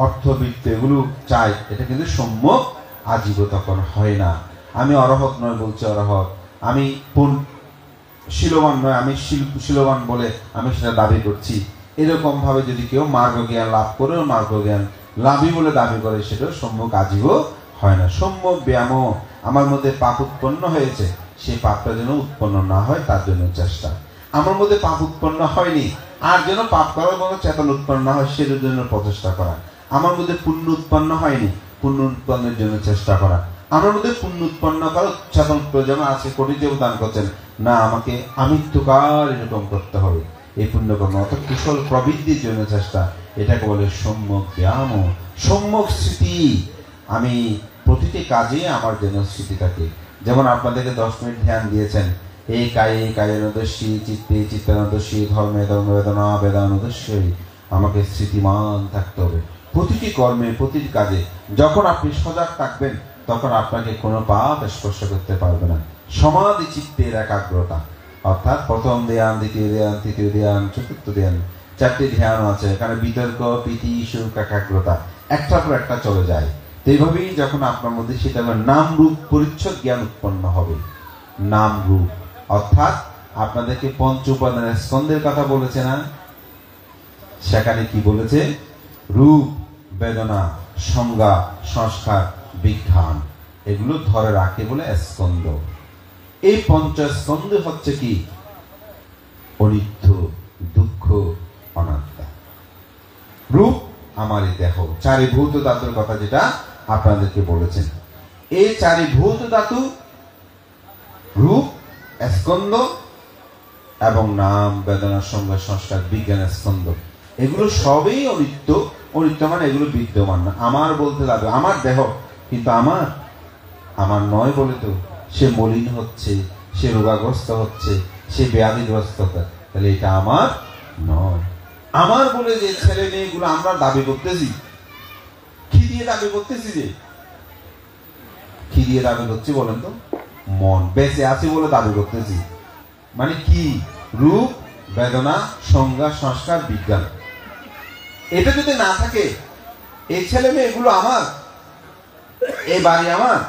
অর্থবিত্ত এগুলো চাই, এটা কিন্তু সম্যক আজীব তখন হয় না। আমি অরহৎ নয় বলছি অরহৎ, আমি শিলবান নয়, আমি শিলবান বলে আমি সেটা দাবি করছি। এরকম ভাবে যদি কেউ মার্গ জ্ঞান লাভ করে, মার্গ জ্ঞান লাভই বলে দাবি করে, সেটাও সম্যক আজীব হয় না। সম্যক ব্যায়াম, আমার মধ্যে পাপ উৎপন্ন হয়েছে, সেই পাপটা যেন উৎপন্ন না হয় তার জন্য চেষ্টা। আমার মধ্যে পাপ উৎপন্ন হয়নি, আর যেন পাপ করার কোনো চেতনা উৎপন্ন না হয় সেটার জন্য প্রচেষ্টা করা। আমার মধ্যে পুণ্য উৎপন্ন হয়নি, পুণ্য উৎপন্নের জন্য চেষ্টা করা। আমার মধ্যে পুণ্য উৎপন্ন করার চেতন প্রয়োজন আছে, কোটি দেবদান করছেন না, আমাকে আমৃত্যুকাল এরকম করতে হবে, এই পুণ্যকর্ম অর্থাৎ কুশল প্রবৃদ্ধির জন্য চেষ্টা। এটাকে বলে সম্যক ব্যায়াম। সম্যক স্মৃতি, আমি প্রতিটি কাজে আমার যেন স্মৃতি থাকে। যেমন আপনাদেরকে 10 মিনিট ধ্যান দিয়েছেন, এই কায়ে কায়েনদর্শী, চিত্তে চিত্তানদর্শী, ধর্মে ধর্মবেদনা বেদানদর্শী, আমাকে স্মৃতিমান থাকতে হবে প্রতিটি কর্মে, প্রতিটি কাজে। যখন আপনি সজাগ থাকবেন তখন আপনাকে কোনো পাপ স্পর্শ করতে পারবে না। সমাধি চিত্তের একাগ্রতা, অর্থাৎ প্রথম ধ্যান, দ্বিতীয় ধ্যান, তৃতীয় ধ্যান, চতুর্থ ধ্যান, 4টি ধ্যান আছে। এখানে বিতর্ক, প্রীতি, সুখ, একাগ্রতা একটার পর একটা চলে যায়। এইভাবেই যখন আপনার মধ্যে সেটা নাম রূপ পরিচ্ছদ জ্ঞান উৎপন্ন হবে। নাম রূপ অর্থাৎ আপনাদেরকে পঞ্চ উপাদানের স্কন্ধের কথা বলেছে না, সেখানে কি বলেছে? রূপ, বেদনা, সংজ্ঞা, সংস্কার, বিজ্ঞান, এগুলো ধরে রাখে বলে স্কন্ধ। এই পঞ্চস্কন্ধ হচ্ছে কি? অনিত্য, দুঃখ, অনাত্মা। রূপ আমার এই দেহ, চারিভূত ধাতুর কথা যেটা আপনাদেরকে বলেছেন, এই চারিভূত ধাতু রূপ, স্কন্ধ এবং নাম, বেদনা, সংজ্ঞা, সংস্কার, বিজ্ঞান স্কন্ধ, এগুলো সবই অনিত্য। অনিত্য মানে এগুলো বিদ্যমান না। আমার বলতে লাগবে আমার দেহ, কিন্তু আমার নয় বলে তো সে মলিন হচ্ছে, সে রোগাগ্রস্ত হচ্ছে, সে ব্যাধিগ্রস্ত হচ্ছে, তাহলে এটা আমার নয়। আমার বলে যে ছেলে মেয়েগুলো আমরা দাবি করতেছি, কি দিয়ে দাবি করতেছি? যে কি দিয়ে দাবি করছি বলেন তো? মন বেঁচে আছে বলে দাবি করতেছি। মানে কি? রূপ, বেদনা, সংজ্ঞা, সংস্কার, বিজ্ঞান, এটা যদি না থাকে, এই ছেলে মেয়েগুলো আমার, এই বাড়ি আমার,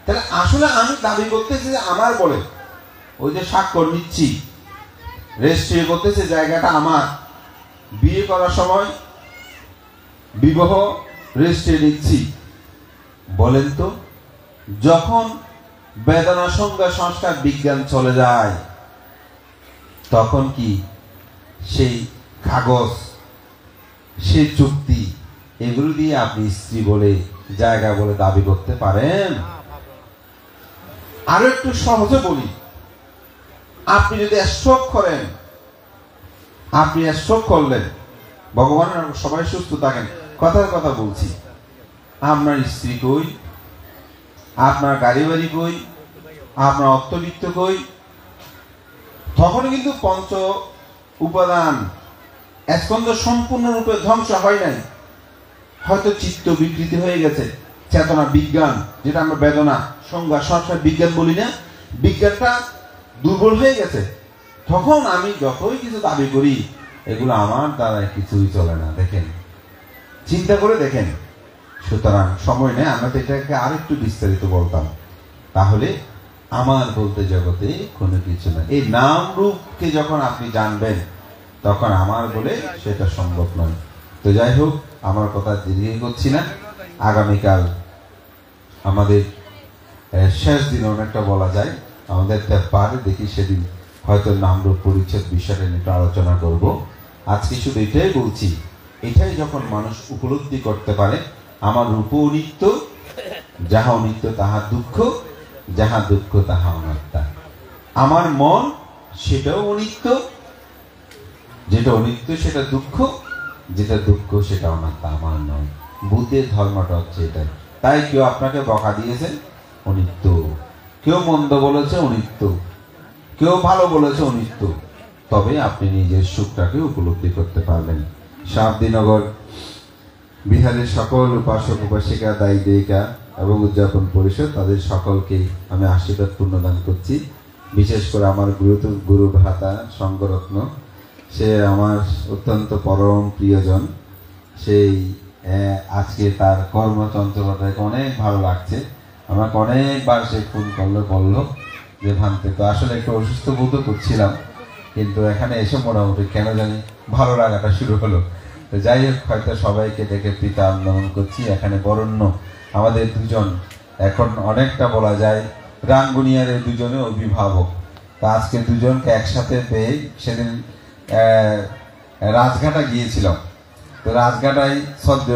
তাহলে আসলে আমি দাবি করতেছি যে আমার বলে। ওই যে স্বাক্ষর নিচ্ছি, রেজিস্ট্রি করতেছে, জায়গাটা আমার। বিয়ে করার সময় বিবাহ রেজিস্ট্রি নিচ্ছি। বলেন তো, যখন বেদনা, সংজ্ঞা, সংস্কার, বিজ্ঞান চলে যায়, তখন কি সেই কাগজ, সেই চুক্তি, এগুলো দিয়ে আপনি স্ত্রী বলে, জায়গা বলে দাবি করতে পারেন? আরো একটু সহজে বলি, আপনি যদি স্ট্রোক করেন, আপনি স্ট্রোক করলেন, ভগবান সবাই সুস্থ থাকেন, কথার কথা বলছি, আপনার স্ত্রী কই, আপনার গাড়ি বাড়ি কই, আপনার অর্থবিত্ত কই? তখন কিন্তু পঞ্চ উপাদান স্কন্ধ সম্পূর্ণরূপে ধ্বংস হয় নাই। হয়তো চিত্ত বিকৃতি হয়ে গেছে, চেতনা বিজ্ঞান যেটা আমরা বেদনা সংজ্ঞা সবসময় বিজ্ঞান বলি না, বিজ্ঞানটা দুর্বল হয়ে গেছে। তখন আমি যতই কিছু দাবি করি এগুলো আমার দ্বারা কিছুই চলে না। দেখেন, চিন্তা করে দেখেন। সুতরাং সময় নেই, আমরা তো এটাকে আরেকটু বিস্তারিত বলতাম। তাহলে আমার বলতে জগতে কোনো কিছু না। এই নাম রূপকে যখন আপনি জানবেন তখন আমার বলে সেটা সম্ভব নয়। তো যাই হোক, আমার কথা দীর্ঘ করছি না। আগামীকাল আমাদের শেষ দিন অনেকটা বলা যায়, আমাদের পারে দেখি সেদিন হয়তো নামরূপ পরিচ্ছদ বিষয়টা নিয়ে আলোচনা করব। আজকে শুধু এটাই বলছি, এটাই যখন মানুষ উপলব্ধি করতে পারে আমার রূপ অনিত্য, যাহা অনিত্য তাহা দুঃখ, যাহা দুঃখ তাহা অনাত্মা। আমার মন সেটাও অনিত্য, যেটা অনিত্য সেটা দুঃখ, যেটা দুঃখ সেটা অনাত্মা, আমার নয়। বুদ্ধের ধর্মটা হচ্ছে এটাই। তাই কেউ আপনাকে বকা দিয়েছে, অনিত্য। কেউ মন্দ বলেছে, অনিত্য। কেউ ভালো বলেছে, অনিত্য। তবে আপনি নিজের সুখটাকে উপলব্ধি করতে পারবেন। শান্তিনগর বিহারের সকল উপাসক উপাসিকা, দায়ী দেয়িকা এবং উদযাপন পরিষদ, তাদের সকলকে আমি আশীর্বাদ পূর্ণদান করছি। বিশেষ করে আমার গুরু ভ্রাতা সঙ্গরত্ন, সে আমার অত্যন্ত পরম প্রিয়জন। সেই আজকে তার কর্মচঞ্চলতাকে অনেক ভালো লাগছে। আমাকে অনেকবার সে ফোন করলো, বললো যে ভান্তে তো আসলে একটু অসুস্থ বোধ করছিলাম, কিন্তু এখানে এসে মোটামুটি কেন জানি ভালো লাগাটা শুরু হলো। তো যাই হোক, হয়তো সবাইকে দেখে পিতা আন্দোলন করছি। এখানে বরণ্য আমাদের দুজন, এখন অনেকটা বলা যায় রাঙ্গুনিয়ার এই দুজনে অভিভাবক। তা আজকে দুজনকে একসাথে পেয়ে সেদিন রাজঘাটা গিয়েছিলাম। তো রাজঘাটায় সদ্য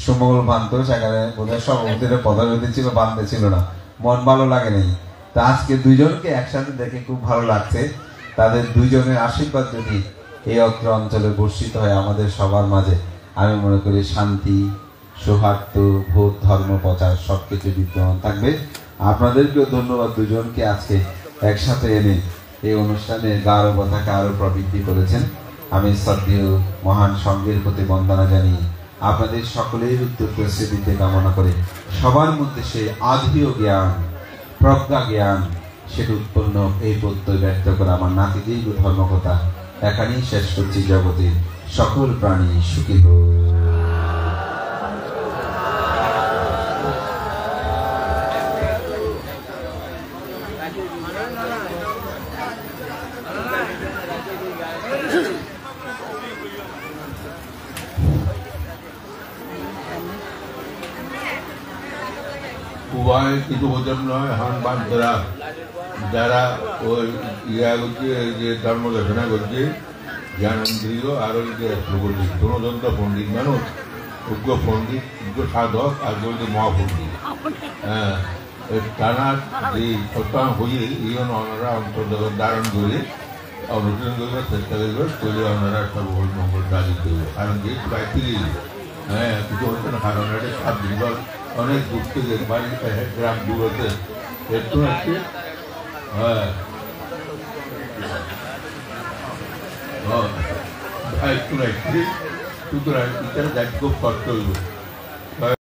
সুমঙ্গল ভান্ত, সেখানে বোধহয় সভাপতির পদাধিপতি ছিল, বান্ধে ছিল না, মন ভালো লাগে নেই। তা আজকে দুজনকে একসাথে দেখে খুব ভালো লাগছে। তাদের দুজনের আশীর্বাদ যদি এই অত্র অঞ্চলে বর্ষিত হয় আমাদের সবার মাঝে, আমি মনে করি শান্তি, সৌহার্দ্য, ভোট, ধর্ম প্রচার সবকিছু বিদ্যমান থাকবে। আপনাদেরকেও ধন্যবাদ, দুজনকে আজকে একসাথে এনে এই অনুষ্ঠানে গাঢ় কথাকে আরো প্রবৃদ্ধি করেছেন। আমি শ্রদ্ধেয় মহান সঙ্গের প্রতি বন্দনা জানিয়ে আপনাদের সকলের উত্তর প্রস্তুতিতে কামনা করে সবার মধ্যে সে আধিও জ্ঞান, প্রজ্ঞা জ্ঞান সেটা উৎপন্ন এই প্রত্যয় ব্যক্ত করে আমার নাতিদীর্ঘ ধর্মকথা এখানেই শেষ করছি। জগতের সকল প্রাণী সুখী হোক। উভয় কিছু বোঝাম নয়, হান বান্ধরা যারা ওই ইয়া করছে, যে ধর্ম দেখানা করছে, জ্ঞানেন্দ্রীয় আর ওই যে প্রগতি জনযন্ত্র পণ্ডিত মানুষ, উগ্র পণ্ডিত, উগ্র সাধক আর বলছে মহাপণ্ডিত। হ্যাঁ, টানা যে সত্যান হয়ে এই ওনারা অন্তর্গত ধারণ করে অনুশীলন করবে, চেষ্টা করবে, তৈরি ওনারা সর্বভূম মঙ্গল দাবি করবে। কারণ যে প্রায় তিরিশ, হ্যাঁ কিছু হচ্ছে না, কারণ এটা সাত দিন অনেক দূর থেকে বাড়ি গ্রাম দূর হতে একটু আছে। হ্যাঁ একটু সুতরাং এটা দায়িত্ব কর্তব্য।